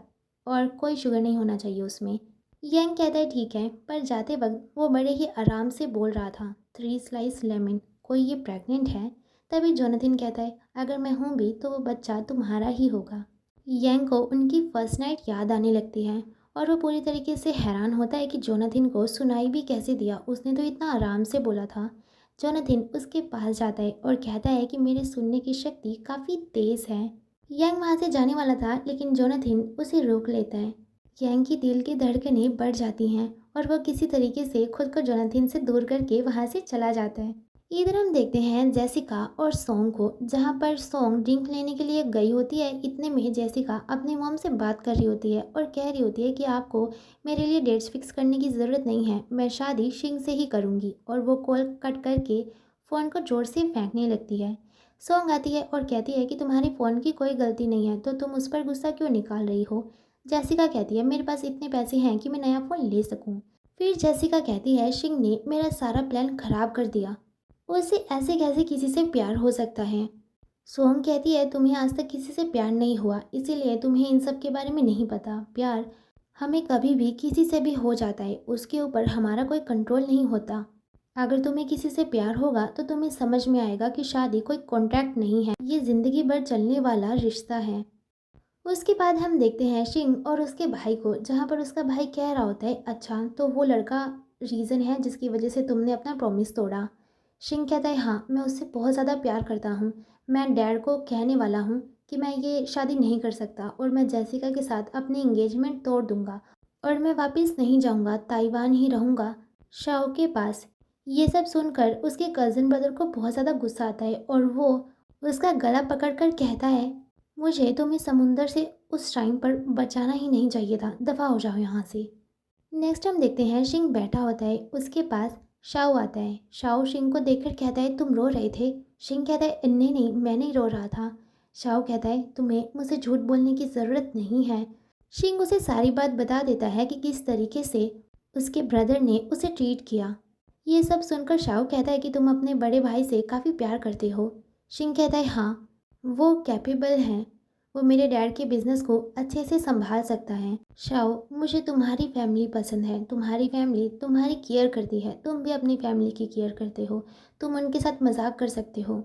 और कोई शुगर नहीं होना चाहिए उसमें। यंग कहता है ठीक है, पर जाते वक्त वो बड़े ही आराम से बोल रहा था 3 स्लाइस लेमन, कोई ये प्रेग्नेंट है? तभी जोनाथन कहता है अगर मैं हूँ भी तो वो बच्चा तुम्हारा ही होगा। यंग को उनकी फर्स्ट नाइट याद आने लगती है और वो पूरी तरीके से हैरान होता है कि जोनाथन को सुनाई भी कैसे दिया, उसने तो इतना आराम से बोला था। जोनाथन उसके पास जाता है और कहता है कि मेरे सुनने की शक्ति काफ़ी तेज़ है। यंग वहाँ से जाने वाला था लेकिन जोनाथन उसे रोक लेता है। यंग की दिल की धड़कनें बढ़ जाती हैं और वह किसी तरीके से खुद को जोनाथन से दूर करके वहाँ से चला जाता है। इधर हम देखते हैं जेसिका और सॉन्ग को, जहाँ पर सॉन्ग ड्रिंक लेने के लिए गई होती है। इतने में जेसिका अपनी मॉम से बात कर रही होती है और कह रही होती है कि आपको मेरे लिए डेट्स फिक्स करने की ज़रूरत नहीं है, मैं शादी शिंग से ही करूँगी। और वो कॉल कट करके फ़ोन को जोर से फेंकने लगती है। सॉन्ग आती है और कहती है कि तुम्हारे फ़ोन की कोई गलती नहीं है तो तुम उस पर गुस्सा क्यों निकाल रही हो। जेसिका कहती है मेरे पास इतने पैसे हैं कि मैं नया फ़ोन ले सकूँ। फिर जेसिका कहती है शिंग ने मेरा सारा प्लान ख़राब कर दिया, उससे ऐसे कैसे किसी से प्यार हो सकता है। सोहम कहती है तुम्हें आज तक किसी से प्यार नहीं हुआ, इसीलिए तुम्हें इन सब के बारे में नहीं पता। प्यार हमें कभी भी किसी से भी हो जाता है, उसके ऊपर हमारा कोई कंट्रोल नहीं होता। अगर तुम्हें किसी से प्यार होगा तो तुम्हें समझ में आएगा कि शादी कोई कॉन्ट्रैक्ट नहीं है, ये ज़िंदगी भर चलने वाला रिश्ता है। उसके बाद हम देखते हैं शिंग और उसके भाई को, जहाँ पर उसका भाई कह रहा होता है अच्छा तो वो लड़का रीज़न है जिसकी वजह से तुमने अपना प्रॉमिस तोड़ा। शिंग कहता है हाँ मैं उससे बहुत ज़्यादा प्यार करता हूँ, मैं डैड को कहने वाला हूँ कि मैं ये शादी नहीं कर सकता और मैं जेसिका के साथ अपनी एंगेजमेंट तोड़ दूँगा और मैं वापस नहीं जाऊँगा, ताइवान ही रहूँगा शाओ के पास। ये सब सुनकर उसके कज़न ब्रदर को बहुत ज़्यादा गुस्सा आता है और वो उसका गला पकड़कर कहता है मुझे तुम्हें समुंदर से उस टाइम पर बचाना ही नहीं चाहिए था, दफ़ा हो जाओ यहाँ से। नेक्स्ट हम देखते हैं शिंग बैठा होता है, उसके पास शाओ आता है। शाओ शिंग को देखकर कहता है तुम रो रहे थे। शिंग कहता है नहीं नहीं मैं नहीं रो रहा था। शाओ कहता है तुम्हें मुझसे झूठ बोलने की ज़रूरत नहीं है। शिंग उसे सारी बात बता देता है कि किस तरीके से उसके ब्रदर ने उसे ट्रीट किया। ये सब सुनकर शाओ कहता है कि तुम अपने बड़े भाई से काफ़ी प्यार करते हो। शिंग कहता है हाँ वो कैपेबल हैं, वो मेरे डैड के बिजनेस को अच्छे से संभाल सकता है। शाओ मुझे तुम्हारी फैमिली पसंद है, तुम्हारी फैमिली तुम्हारी केयर करती है, तुम भी अपनी फैमिली की केयर करते हो, तुम उनके साथ मजाक कर सकते हो।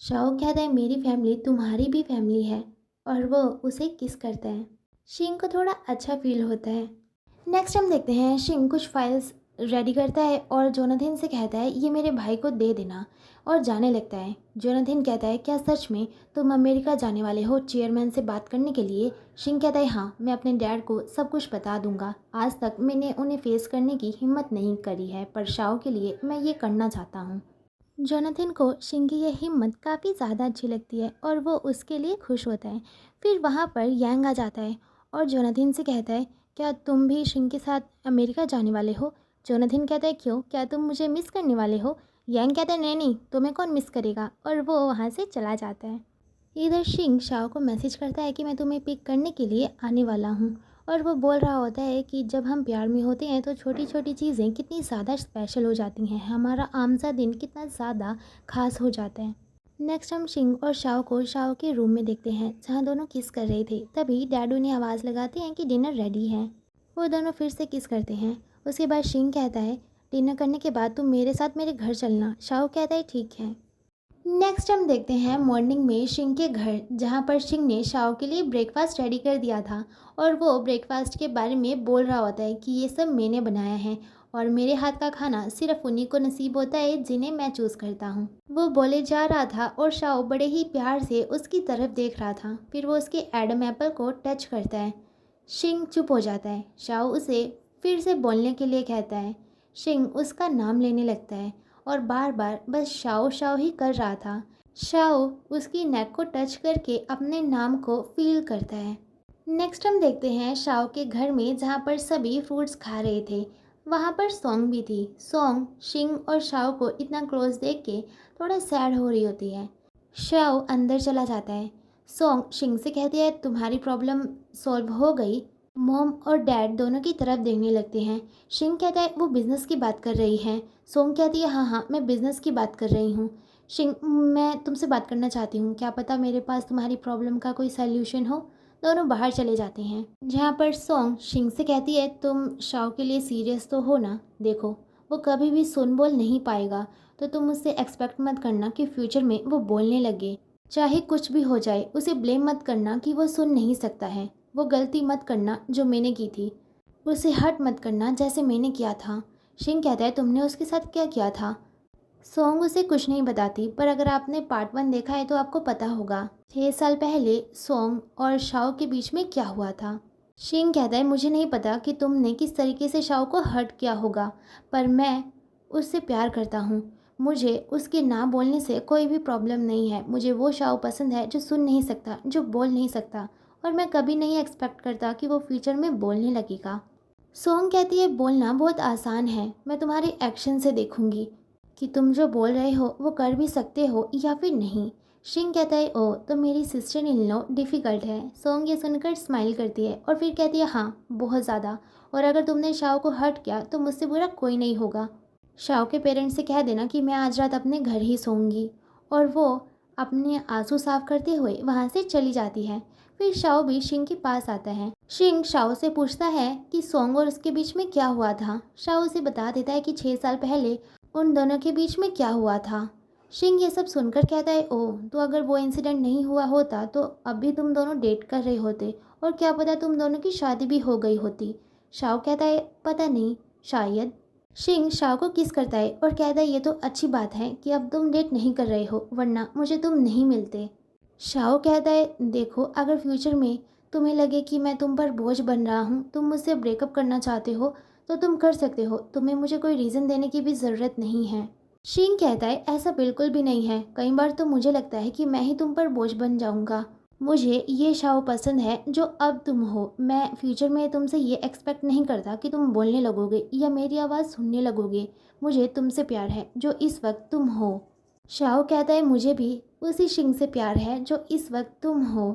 शाओ कहता है मेरी फैमिली तुम्हारी भी फैमिली है और वो उसे किस करता है। शिंग को थोड़ा अच्छा फील होता है। नेक्स्ट हम देखते हैं शिंग कुछ फाइल्स रेडी करता है और जोनाथन से कहता है ये मेरे भाई को दे देना और जाने लगता है। जोनाथन कहता है क्या सच में तुम अमेरिका जाने वाले हो चेयरमैन से बात करने के लिए। शिंग कहता है हाँ मैं अपने डैड को सब कुछ बता दूंगा, आज तक मैंने उन्हें फेस करने की हिम्मत नहीं करी है पर शाओ के लिए मैं ये करना चाहता हूँ। जोनाथन को शिंग की यह हिम्मत काफ़ी ज़्यादा अच्छी लगती है और वो उसके लिए खुश होता है। फिर वहाँ पर यांग आ जाता है और जोनाथन से कहता है क्या तुम भी शिंग के साथ अमेरिका जाने वाले हो। जोनाथन कहता है क्यों, क्या तुम मुझे मिस करने वाले हो। यांग कहता है नहीं नहीं तुम्हें कौन मिस करेगा, और वो वहाँ से चला जाता है। इधर शिंग शाओ को मैसेज करता है कि मैं तुम्हें पिक करने के लिए आने वाला हूँ और वो बोल रहा होता है कि जब हम प्यार में होते हैं तो छोटी छोटी चीज़ें कितनी ज़्यादा स्पेशल हो जाती हैं, हमारा आम सा दिन कितना ज़्यादा खास हो जाता है। नेक्स्ट हम शिंग और शाओ को शाओ के रूम में देखते हैं जहाँ दोनों किस कर रहे थे। तभी डैडू ने आवाज़ लगाते हैं कि डिनर रेडी है। वो दोनों फिर से किस करते हैं। उसके बाद शिंग कहता है डिनर करने के बाद तुम मेरे साथ मेरे घर चलना। शाओ कहता है ठीक है। नेक्स्ट हम देखते हैं मॉर्निंग में शिंग के घर, जहाँ पर शिंग ने शाओ के लिए ब्रेकफास्ट रेडी कर दिया था और वो ब्रेकफास्ट के बारे में बोल रहा होता है कि ये सब मैंने बनाया है और मेरे हाथ का खाना सिर्फ उन्हीं को नसीब होता है जिन्हें मैं चूज़ करता हूँ। वो बोले जा रहा था और शाओ बड़े ही प्यार से उसकी तरफ देख रहा था। फिर वो उसके एडम एप्पल को टच करता है। शिंग चुप हो जाता है। शाओ उसे फिर से बोलने के लिए कहता है। शिंग उसका नाम लेने लगता है और बार बार बस शाओ शाओ ही कर रहा था। शाओ उसकी नेक को टच करके अपने नाम को फील करता है। नेक्स्ट हम देखते हैं शाओ के घर में, जहाँ पर सभी फ्रूट्स खा रहे थे। वहाँ पर सॉन्ग भी थी। सॉन्ग शिंग और शाओ को इतना क्लोज देख के थोड़ा सैड हो रही होती है। शाओ अंदर चला जाता है। सॉन्ग शिंग से कहती है तुम्हारी प्रॉब्लम सॉल्व हो गई। मॉम और डैड दोनों की तरफ देखने लगते हैं। शिंग कहता है वो बिज़नेस की बात कर रही हैं। सोंग कहती है हाँ हाँ मैं बिज़नेस की बात कर रही हूँ। शिंग मैं तुमसे बात करना चाहती हूँ, क्या पता मेरे पास तुम्हारी प्रॉब्लम का कोई सल्यूशन हो। दोनों बाहर चले जाते हैं, जहाँ पर सोंग शिंग से कहती है तुम शाओ के लिए सीरियस तो हो ना। देखो, वो कभी भी सुन बोल नहीं पाएगा, तो तुम उससे एक्सपेक्ट मत करना कि फ्यूचर में वो बोलने लगे। चाहे कुछ भी हो जाए, उसे ब्लेम मत करना कि वो सुन नहीं सकता है। वो गलती मत करना जो मैंने की थी, उसे हर्ट मत करना जैसे मैंने किया था। शिंग कहता है तुमने उसके साथ क्या किया था। सोंग उसे कुछ नहीं बताती, पर अगर आपने पार्ट 1 देखा है तो आपको पता होगा 6 साल पहले सोंग और शाओ के बीच में क्या हुआ था। शिंग कहता है मुझे नहीं पता कि तुमने किस तरीके से शाओ को हर्ट किया होगा, पर मैं उससे प्यार करता हूँ। मुझे उसके ना बोलने से कोई भी प्रॉब्लम नहीं है। मुझे वो शाओ पसंद है जो सुन नहीं सकता, जो बोल नहीं सकता, और मैं कभी नहीं एक्सपेक्ट करता कि वो फ्यूचर में बोलने लगेगा। सोंग कहती है बोलना बहुत आसान है, मैं तुम्हारे एक्शन से देखूंगी कि तुम जो बोल रहे हो वो कर भी सकते हो या फिर नहीं। शिंग कहता है ओ तो मेरी सिस्टर इन लॉ डिफ़िकल्ट है। सोंग ये सुनकर स्माइल करती है और फिर कहती है हाँ बहुत ज़्यादा, और अगर तुमने शाओ को हर्ट किया तो मुझसे बुरा कोई नहीं होगा। शाओ के पेरेंट्स से कह देना कि मैं आज रात अपने घर ही सोऊंगी। और वो अपने आंसू साफ करते हुए वहाँ से चली जाती है। फिर शाओ भी शिंग के पास आता है। शिंग शाओ से पूछता है कि सोंग और उसके बीच में क्या हुआ था। शाओ उसे बता देता है कि 6 साल पहले उन दोनों के बीच में क्या हुआ था। शिंग ये सब सुनकर कहता है ओह तो अगर वो इंसिडेंट नहीं हुआ होता तो अब भी तुम दोनों डेट कर रहे होते, और क्या पता तुम दोनों की शादी भी हो गई होती। शाओ कहता है पता नहीं, शायद। शिंग शाओ को किस करता है और कहता है ये तो अच्छी बात है कि अब तुम डेट नहीं कर रहे हो, वरना मुझे तुम नहीं मिलते। शाओ कहता है देखो अगर फ्यूचर में तुम्हें लगे कि मैं तुम पर बोझ बन रहा हूँ, तुम मुझसे ब्रेकअप करना चाहते हो, तो तुम कर सकते हो। तुम्हें मुझे कोई रीज़न देने की भी ज़रूरत नहीं है। शिंग कहता है ऐसा बिल्कुल भी नहीं है, कई बार तो मुझे लगता है कि मैं ही तुम पर बोझ बन जाऊंगा। मुझे ये शाओ पसंद है जो अब तुम हो। मैं फ्यूचर में तुमसे ये एक्सपेक्ट नहीं करता कि तुम बोलने लगोगे या मेरी आवाज़ सुनने लगोगे। मुझे तुमसे प्यार है जो इस वक्त तुम हो। शाओ कहता है मुझे भी उसी शिंग से प्यार है जो इस वक्त तुम हो।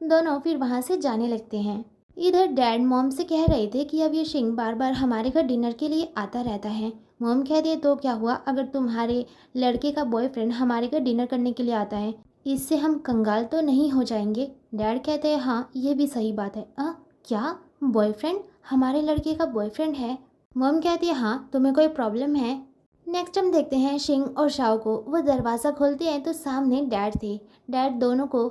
दोनों फिर वहाँ से जाने लगते हैं। इधर डैड मॉम से कह रहे थे कि अब ये शिंग बार बार हमारे घर डिनर के लिए आता रहता है। मॉम कहती है तो क्या हुआ अगर तुम्हारे लड़के का बॉयफ्रेंड हमारे घर डिनर करने के लिए आता है, इससे हम कंगाल तो नहीं हो जाएंगे। डैड कहते हैं हाँ ये भी सही बात है। क्या बॉयफ्रेंड, हमारे लड़के का बॉयफ्रेंड है? मॉम कहती है हाँ तुम्हें कोई प्रॉब्लम है? नेक्स्ट हम देखते हैं शिंग और शाओ को। वो दरवाज़ा खोलते हैं तो सामने डैड थे। डैड दोनों को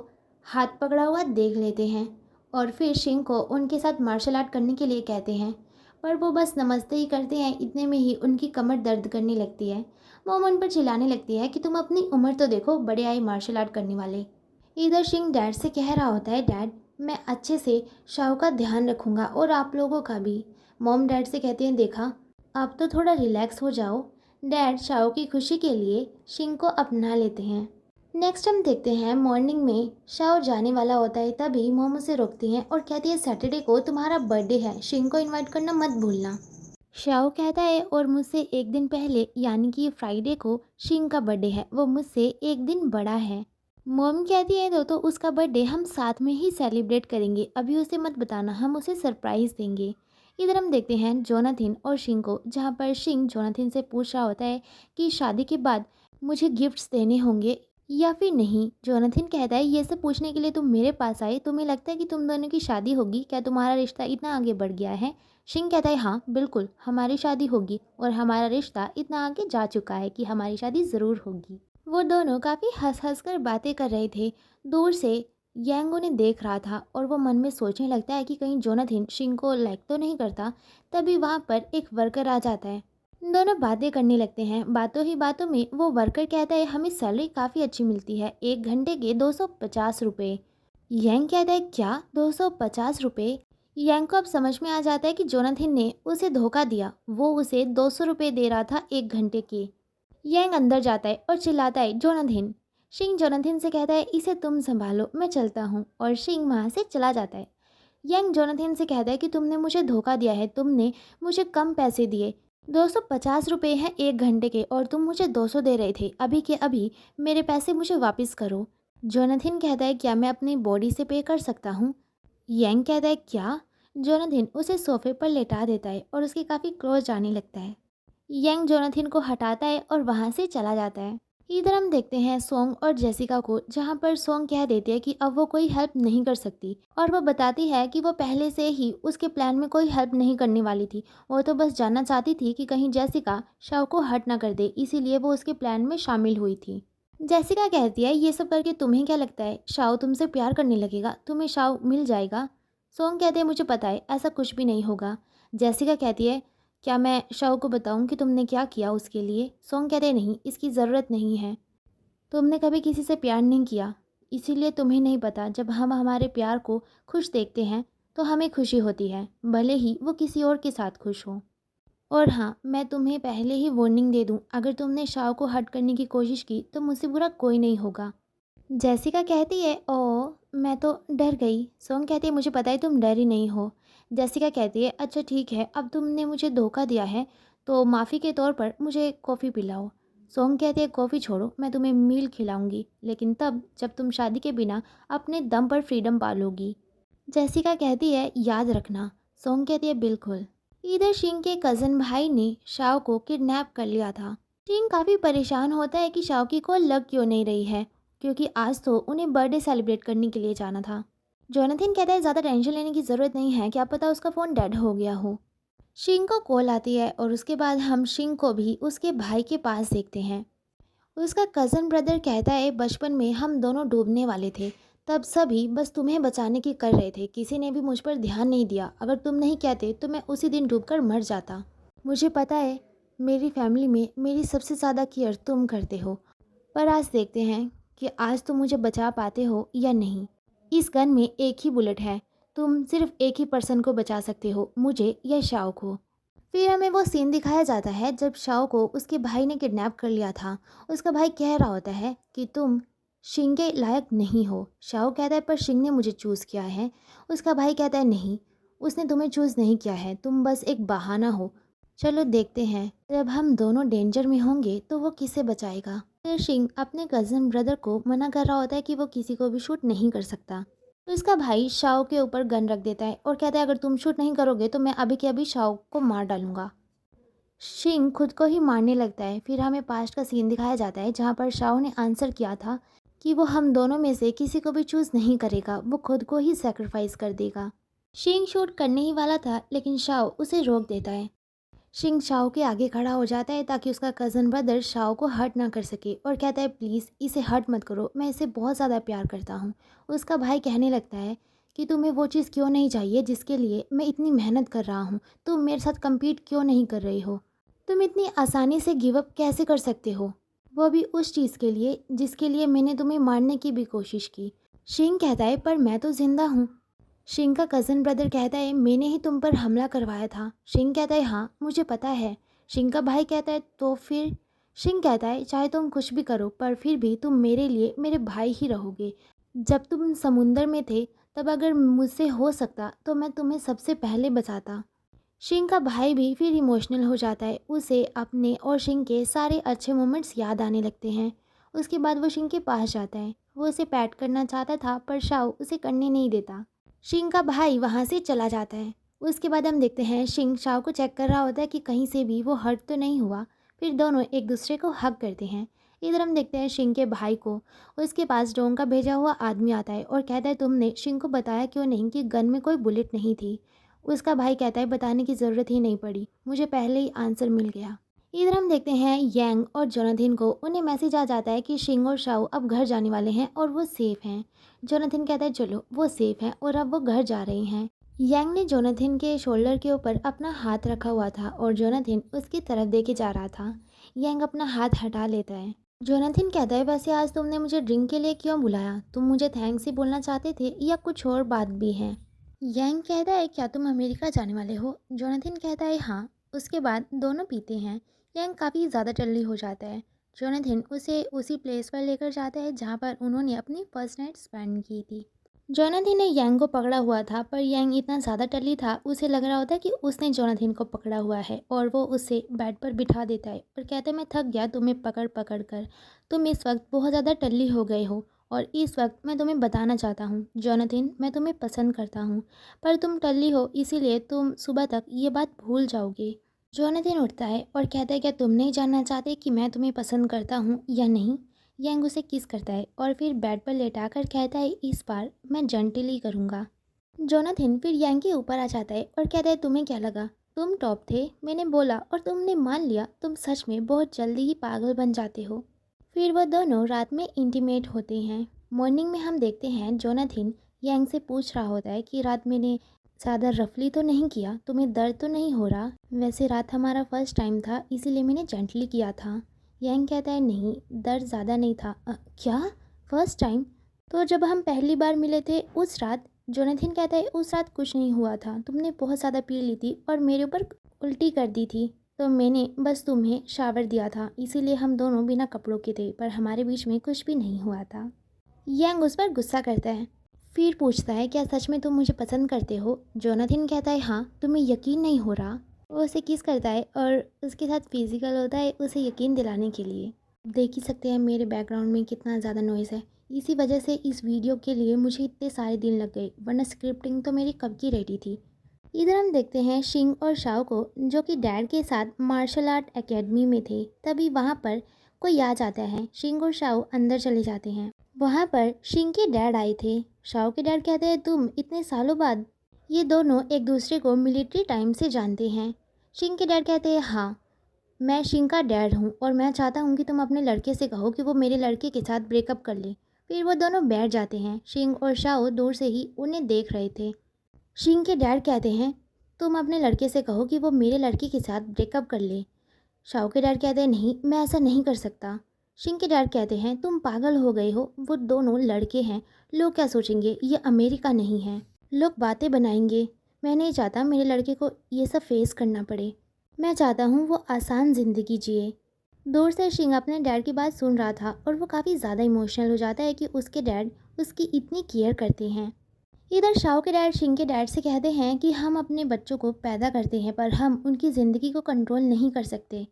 हाथ पकड़ा हुआ देख लेते हैं और फिर शिंग को उनके साथ मार्शल आर्ट करने के लिए कहते हैं, पर वो बस नमस्ते ही करते हैं। इतने में ही उनकी कमर दर्द करने लगती है। मोम उन पर चिल्लाने लगती है कि तुम अपनी उम्र तो देखो, बड़े आए मार्शल आर्ट करने वाले। इधर शिंग डैड से कह रहा होता है डैड मैं अच्छे से शाओ का ध्यान रखूंगा और आप लोगों का भी। मॉम डैड से कहते हैं देखा अब तो थोड़ा रिलैक्स हो जाओ। डैड शाओ की खुशी के लिए शिंग को अपना लेते हैं। नेक्स्ट हम देखते हैं मॉर्निंग में शाओ जाने वाला होता है, तभी मॉम उसे रोकती हैं और कहती है सैटरडे को तुम्हारा बर्थडे है, शिंग को इनवाइट करना मत भूलना। शाओ कहता है और मुझसे एक दिन पहले यानी कि फ्राइडे को शिंग का बर्थडे है, वो मुझसे एक दिन बड़ा है। मॉम कहती है तो उसका बर्थडे हम साथ में ही सेलिब्रेट करेंगे, अभी उसे मत बताना, हम उसे सरप्राइज़ देंगे। इधर हम देखते हैं जोनाथिन और शिंग को, जहाँ पर शिंग जोनाथिन से पूछ रहा होता है कि शादी के बाद मुझे गिफ्ट्स देने होंगे या फिर नहीं। जोनाथिन कहता है ये सब पूछने के लिए तुम मेरे पास आए, तुम्हें लगता है कि तुम दोनों की शादी होगी? क्या तुम्हारा रिश्ता इतना आगे बढ़ गया है? शिंग कहता है हाँ बिल्कुल हमारी शादी होगी, और हमारा रिश्ता इतना आगे जा चुका है कि हमारी शादी ज़रूर होगी। वो दोनों काफ़ी हंस हंस कर बातें कर रहे थे। दूर से यांग उन्हें देख रहा था और वो मन में सोचने लगता है कि कहीं जोनाथिन शिंग को लाइक तो नहीं करता। तभी वहाँ पर एक वर्कर आ जाता है। दोनों बातें करने लगते हैं। बातों ही बातों में वो वर्कर कहता है हमें सैलरी काफ़ी अच्छी मिलती है, 1 घंटे के 250 रुपये। यांग कहता है क्या 250 रुपये? यांग को अब समझ में आ जाता है कि जोनाथिन ने उसे धोखा दिया, वो उसे 200 रुपये दे रहा था 1 घंटे के। यांग अंदर जाता है और चिल्लाता है जोनाथिन। शिंग जोनाथिन से कहता है इसे तुम संभालो, मैं चलता हूँ, और शिंग वहाँ से चला जाता है। यांग जोनाथिन से कहता है कि तुमने मुझे धोखा दिया है, तुमने मुझे कम पैसे दिए। 250 रुपये हैं 1 घंटे के और तुम मुझे 200 दे रहे थे, अभी के अभी मेरे पैसे मुझे वापस करो। जोनाथिन कहता है क्या मैं अपनी बॉडी से पे कर सकता हूँ? यांग कहता है क्या? जोनाथिन उसे सोफे पर लेटा देता है और उसके काफ़ी क्लोज जाने लगता है। यंग जोनाथिन को हटाता है और वहाँ से चला जाता है। इधर हम देखते हैं सोंग और जेसिका को, जहाँ पर सोंग कह देती है कि अब वो कोई हेल्प नहीं कर सकती और वो बताती है कि वो पहले से ही उसके प्लान में कोई हेल्प नहीं करने वाली थी। वो तो बस जानना चाहती थी कि कहीं जेसिका शाओ को हर्ट ना कर दे, इसीलिए वो उसके प्लान में शामिल हुई थी। जेसिका कहती है ये सब करके तुम्हें क्या लगता है शाओ तुमसे प्यार करने लगेगा, तुम्हें शाओ मिल जाएगा। सोंग कहते हैं मुझे पता है ऐसा कुछ भी नहीं होगा। जेसिका कहती है क्या मैं शाओ को बताऊं कि तुमने क्या किया उसके लिए। सोंग कहते हैं नहीं, इसकी ज़रूरत नहीं है। तुमने कभी किसी से प्यार नहीं किया, इसीलिए तुम्हें नहीं पता जब हम हमारे प्यार को खुश देखते हैं तो हमें खुशी होती है, भले ही वो किसी और के साथ खुश हो। और हाँ, मैं तुम्हें पहले ही वार्निंग दे दूँ, अगर तुमने शाओ को हर्ट करने की कोशिश की तो मुझसे बुरा कोई नहीं होगा। जेसिका कहती है ओ, मैं तो डर गई। सोंग कहती है मुझे पता है तुम डरी नहीं हो। जेसिका कहती है अच्छा ठीक है, अब तुमने मुझे धोखा दिया है तो माफ़ी के तौर पर मुझे कॉफ़ी पिलाओ। सोंग कहती है कॉफ़ी छोड़ो, मैं तुम्हें मील खिलाऊंगी, लेकिन तब जब तुम शादी के बिना अपने दम पर फ्रीडम पालोगी। जेसिका कहती है याद रखना। सोंग कहती है बिल्कुल। इधर शिंग के कज़न भाई ने शाओ को किडनैप कर लिया था। शिंग काफ़ी परेशान होता है कि शाओ की कॉल लग क्यों नहीं रही है, क्योंकि आज तो उन्हें बर्थडे सेलिब्रेट करने के लिए जाना था। जोनाथन कहता है ज़्यादा टेंशन लेने की ज़रूरत नहीं है, क्या पता उसका फ़ोन डेड हो गया हो। शिंग को कॉल आती है और उसके बाद हम शिंग को भी उसके भाई के पास देखते हैं। उसका कज़न ब्रदर कहता है बचपन में हम दोनों डूबने वाले थे, तब सभी बस तुम्हें बचाने की कर रहे थे, किसी ने भी मुझ पर ध्यान नहीं दिया, अगर तुम नहीं कहते तो मैं उसी दिन डूबकर मर जाता। मुझे पता है मेरी फैमिली में मेरी सबसे ज़्यादा केयर तुम करते हो, पर आज देखते हैं कि आज तुम मुझे बचा पाते हो या नहीं। इस गन में एक ही बुलेट है, तुम सिर्फ एक ही पर्सन को बचा सकते हो, मुझे या शाओ को। फिर हमें वो सीन दिखाया जाता है जब शाओ को उसके भाई ने किडनैप कर लिया था। उसका भाई कह रहा होता है कि तुम शिंग के लायक नहीं हो। शाओ कहता है पर शिंग ने मुझे चूज़ किया है। उसका भाई कहता है नहीं, उसने तुम्हें चूज़ नहीं किया है, तुम बस एक बहाना हो। चलो देखते हैं जब हम दोनों डेंजर में होंगे तो वो किसे बचाएगा। फिर शिंग अपने कज़न ब्रदर को मना कर रहा होता है कि वो किसी को भी शूट नहीं कर सकता। तो इसका भाई शाओ के ऊपर गन रख देता है और कहता है अगर तुम शूट नहीं करोगे तो मैं अभी के अभी शाओ को मार डालूंगा। शिंग खुद को ही मारने लगता है। फिर हमें पास्ट का सीन दिखाया जाता है जहाँ पर शाओ ने आंसर किया था कि वो हम दोनों में से किसी को भी चूज़ नहीं करेगा, वो खुद को ही सेक्रीफाइस कर देगा। शिंग शूट करने ही वाला था लेकिन शाओ उसे रोक देता है। शिंग शाओ के आगे खड़ा हो जाता है ताकि उसका कज़न ब्रदर शाओ को हर्ट ना कर सके और कहता है प्लीज़ इसे हर्ट मत करो, मैं इसे बहुत ज़्यादा प्यार करता हूँ। उसका भाई कहने लगता है कि तुम्हें वो चीज़ क्यों नहीं चाहिए जिसके लिए मैं इतनी मेहनत कर रहा हूँ, तुम मेरे साथ कम्पीट क्यों नहीं कर रही हो, तुम इतनी आसानी से गिव अप कैसे कर सकते हो, वो भी उस चीज़ के लिए जिसके लिए मैंने तुम्हें मारने की भी कोशिश की। शिंग कहता है पर मैं तो जिंदा हूँ। शिंग का कज़न ब्रदर कहता है मैंने ही तुम पर हमला करवाया था। शिंग कहता है हाँ मुझे पता है। शिंग का भाई कहता है तो फिर। शिंग कहता है चाहे तुम कुछ भी करो पर फिर भी तुम मेरे लिए मेरे भाई ही रहोगे। जब तुम समुंदर में थे तब अगर मुझसे हो सकता तो मैं तुम्हें सबसे पहले बचाता। शिंग का भाई भी फिर इमोशनल हो जाता है, उसे अपने और शिंग के सारे अच्छे मोमेंट्स याद आने लगते हैं। उसके बाद वो शिंग के पास जाता है, वो उसे पैट करना चाहता था पर शाओ उसे करने नहीं देता। शिंग का भाई वहाँ से चला जाता है। उसके बाद हम देखते हैं शिंग शाओ को चेक कर रहा होता है कि कहीं से भी वो हर्ट तो नहीं हुआ। फिर दोनों एक दूसरे को हग करते हैं। इधर हम देखते हैं शिंग के भाई को उसके पास डोंग का भेजा हुआ आदमी आता है और कहता है तुमने शिंग को बताया क्यों नहीं कि गन में कोई बुलेट नहीं थी। उसका भाई कहता है बताने की ज़रूरत ही नहीं पड़ी, मुझे पहले ही आंसर मिल गया। इधर हम देखते हैं यांग और जोनाथन को, उन्हें मैसेज आ जाता है कि शिंग और शाओ अब घर जाने वाले हैं और वो सेफ़ हैं। जोनाथन कहता है चलो वो सेफ़ हैं और अब वो घर जा रहे हैं। यांग ने जोनाथन के शोल्डर के ऊपर अपना हाथ रखा हुआ था और जोनाथन उसकी तरफ देखे जा रहा था। यांग अपना हाथ हटा लेता है। जोनाथन कहता है वैसे आज तुमने मुझे ड्रिंक के लिए क्यों बुलाया, तुम मुझे थैंक्स ही बोलना चाहते थे या कुछ और बात भी है। यांग कहता है क्या तुम अमेरिका जाने वाले हो। जोनाथन कहता है हाँ। उसके बाद दोनों पीते हैं। यांग काफ़ी ज़्यादा टल्ली हो जाता है। जोनाथन उसे उसी प्लेस पर लेकर जाता है जहाँ पर उन्होंने अपनी फर्स्ट नाइट स्पेंड की थी। जोनाथन ने यांग को पकड़ा हुआ था पर यांग इतना ज़्यादा टल्ली था, उसे लग रहा होता है कि उसने जोनाथन को पकड़ा हुआ है और वो उसे बेड पर बिठा देता है और कहता है मैं थक गया तुम्हें पकड़ पकड़ कर, तुम इस वक्त बहुत ज़्यादा टल्ली हो गए हो और इस वक्त मैं तुम्हें बताना चाहता हूँ जोनाथन, मैं तुम्हें पसंद करता हूँ, पर तुम टल्ली हो इसीलिए तुम सुबह तक ये बात भूल जाओगे। जोनाथन उठता है और कहता है क्या तुम नहीं जानना चाहते कि मैं तुम्हें पसंद करता हूँ या नहीं। यंग उसे किस करता है और फिर बेड पर लेटाकर कहता है इस बार मैं जेंटली करूँगा। जोनाथन फिर यंग के ऊपर आ जाता है और कहता है तुम्हें क्या लगा, तुम टॉप थे, मैंने बोला और तुमने मान लिया, तुम सच में बहुत जल्दी ही पागल बन जाते हो। फिर वो दोनों रात में इंटीमेट होते हैं। मॉर्निंग में हम देखते हैं जोनाथन यंग से पूछ रहा होता है कि रात मैंने ज़्यादा रफली तो नहीं किया, तुम्हें दर्द तो नहीं हो रहा। वैसे रात हमारा फर्स्ट टाइम था इसीलिए मैंने जेंटली किया था। यंग कहता है नहीं, दर्द ज़्यादा नहीं था। क्या, फर्स्ट टाइम? तो जब हम पहली बार मिले थे उस रात? जोनाथन कहता है उस रात कुछ नहीं हुआ था, तुमने बहुत ज़्यादा पी ली थी और मेरे ऊपर उल्टी कर दी थी, तो मैंने बस तुम्हें शावर दिया था, इसीलिए हम दोनों बिना कपड़ों के थे, पर हमारे बीच में कुछ भी नहीं हुआ था। यंग उस पर गुस्सा करता है। फिर पूछता है क्या सच में तुम मुझे पसंद करते हो? जोनाथन कहता है हाँ, तुम्हें यकीन नहीं हो रहा। वो उसे किस करता है और उसके साथ फिजिकल होता है उसे यकीन दिलाने के लिए। देख ही सकते हैं मेरे बैकग्राउंड में कितना ज़्यादा नॉइज़ है। इसी वजह से इस वीडियो के लिए मुझे इतने सारे दिन लग गए, वरना स्क्रिप्टिंग तो मेरी कब की रेडी थी। इधर हम देखते हैं शिंग और शाओ को जो कि डैड के साथ मार्शल आर्ट एकेडमी में थे। तभी वहाँ पर कोई आ जाता है। शिंग और शाओ अंदर चले जाते हैं। वहाँ पर शिंग के डैड आए थे। शाओ के डैड कहते हैं तुम इतने सालों बाद? ये दोनों एक दूसरे को मिलिट्री टाइम से जानते हैं। शिंग के डैड कहते हैं हाँ, मैं शिंग का डैड हूँ और मैं चाहता हूँ कि तुम अपने लड़के से कहो कि वो मेरे लड़के के साथ ब्रेकअप कर ले। फिर वो दोनों बैठ जाते हैं। शिंग और शाओ दूर से ही उन्हें देख रहे थे। शिंग के डैड कहते हैं तुम अपने लड़के से कहो कि वो मेरे लड़के के साथ ब्रेकअप कर ले। शाओ के डैड कहते हैं नहीं, मैं ऐसा नहीं कर सकता। शिंग के डैड कहते हैं तुम पागल हो गए हो, वो दोनों लड़के हैं, लोग क्या सोचेंगे, ये अमेरिका नहीं है, लोग बातें बनाएंगे। मैं नहीं चाहता मेरे लड़के को ये सब फेस करना पड़े, मैं चाहता हूँ वो आसान ज़िंदगी जिए। दूर से शिंग अपने डैड की बात सुन रहा था और वो काफ़ी ज़्यादा इमोशनल हो जाता है कि उसके डैड उसकी इतनी केयर करते हैं। इधर शाओ के डैड शिंग के डैड से कहते हैं कि हम अपने बच्चों को पैदा करते हैं पर हम उनकी ज़िंदगी को कंट्रोल नहीं कर सकते।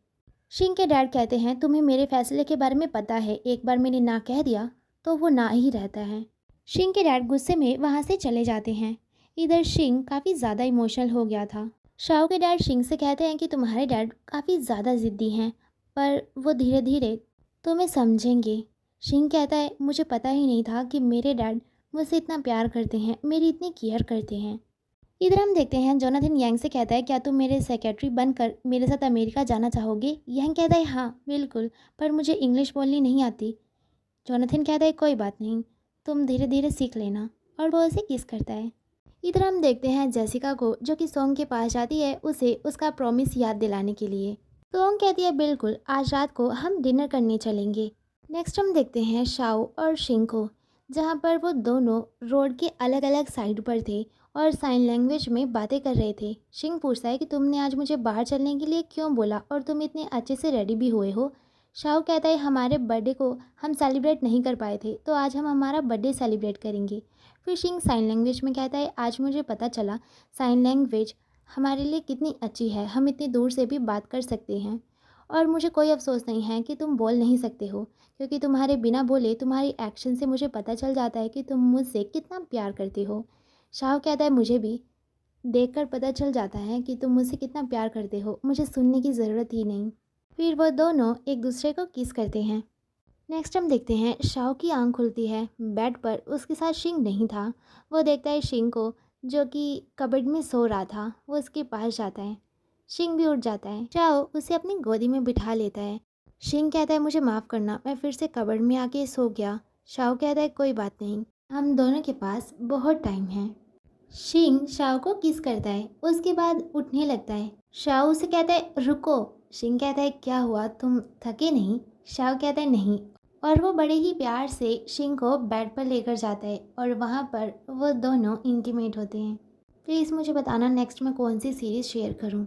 शिंग के डैड कहते हैं तुम्हें मेरे फैसले के बारे में पता है, एक बार मैंने ना कह दिया तो वो ना ही रहता है। शिंग के डैड गुस्से में वहाँ से चले जाते हैं। इधर शिंग काफ़ी ज़्यादा इमोशनल हो गया था। शाओ के डैड शिंग से कहते हैं कि तुम्हारे डैड काफ़ी ज़्यादा ज़िद्दी हैं, पर वो धीरे धीरे तुम्हें समझेंगे। शिंग कहता है मुझे पता ही नहीं था कि मेरे डैड मुझसे इतना प्यार करते हैं, मेरी इतनी केयर करते हैं। इधर हम देखते हैं जोनाथन यंग से कहता है क्या तुम मेरे सेक्रेटरी बनकर मेरे साथ अमेरिका जाना चाहोगे? यंग कहता है हाँ बिल्कुल, पर मुझे इंग्लिश बोलनी नहीं आती। जोनाथन कहता है कोई बात नहीं, तुम धीरे धीरे सीख लेना, और वो उसे किस करता है। इधर हम देखते हैं जेसिका को जो कि सोंग के पास जाती है उसे उसका प्रॉमिस याद दिलाने के लिए। सोंग कहती है बिल्कुल, आज रात को हम डिनर करने चलेंगे। नेक्स्ट हम देखते हैं शाओ और शिंग को, जहाँ पर वो दोनों रोड के अलग अलग साइड पर थे और साइन लैंग्वेज में बातें कर रहे थे। शिंग पूछता है कि तुमने आज मुझे बाहर चलने के लिए क्यों बोला और तुम इतने अच्छे से रेडी भी हुए हो। शाओ कहता है हमारे बर्थडे को हम सेलिब्रेट नहीं कर पाए थे तो आज हम हमारा बर्थडे सेलिब्रेट करेंगे। फिर शिंग साइन लैंग्वेज में कहता है आज मुझे पता चला साइन लैंग्वेज हमारे लिए कितनी अच्छी है, हम इतनी दूर से भी बात कर सकते हैं और मुझे कोई अफसोस नहीं है कि तुम बोल नहीं सकते हो, क्योंकि तुम्हारे बिना बोले तुम्हारी एक्शन से मुझे पता चल जाता है कि तुम मुझसे कितना प्यार करते हो। शाह कहता है मुझे भी देखकर पता चल जाता है कि तुम मुझसे कितना प्यार करते हो, मुझे सुनने की ज़रूरत ही नहीं। फिर वो दोनों एक दूसरे को किस करते हैं। नेक्स्ट हम देखते हैं शाओ की आंख खुलती है। बेड पर उसके साथ शिंग नहीं था। वो देखता है शिंग को जो कि कबर्ड में सो रहा था। वो उसके पास जाता है। शिंग भी उठ जाता है। शाओ उसे अपनी गोदी में बिठा लेता है। शिंग कहता है मुझे माफ़ करना, मैं फिर से कबर्ड में आके सो गया। शाओ कहता है कोई बात नहीं, हम दोनों के पास बहुत टाइम है। शिंग शाओ को किस करता है, उसके बाद उठने लगता है। शाओ उसे कहता है रुको। शिंग कहता है क्या हुआ, तुम थके नहीं? शाओ कहता है नहीं, और वो बड़े ही प्यार से शिंग को बेड पर लेकर जाता है और वहाँ पर वो दोनों इंटीमेट होते हैं। प्लीज़ मुझे बताना नेक्स्ट मैं कौन सी सीरीज़ शेयर करूँ।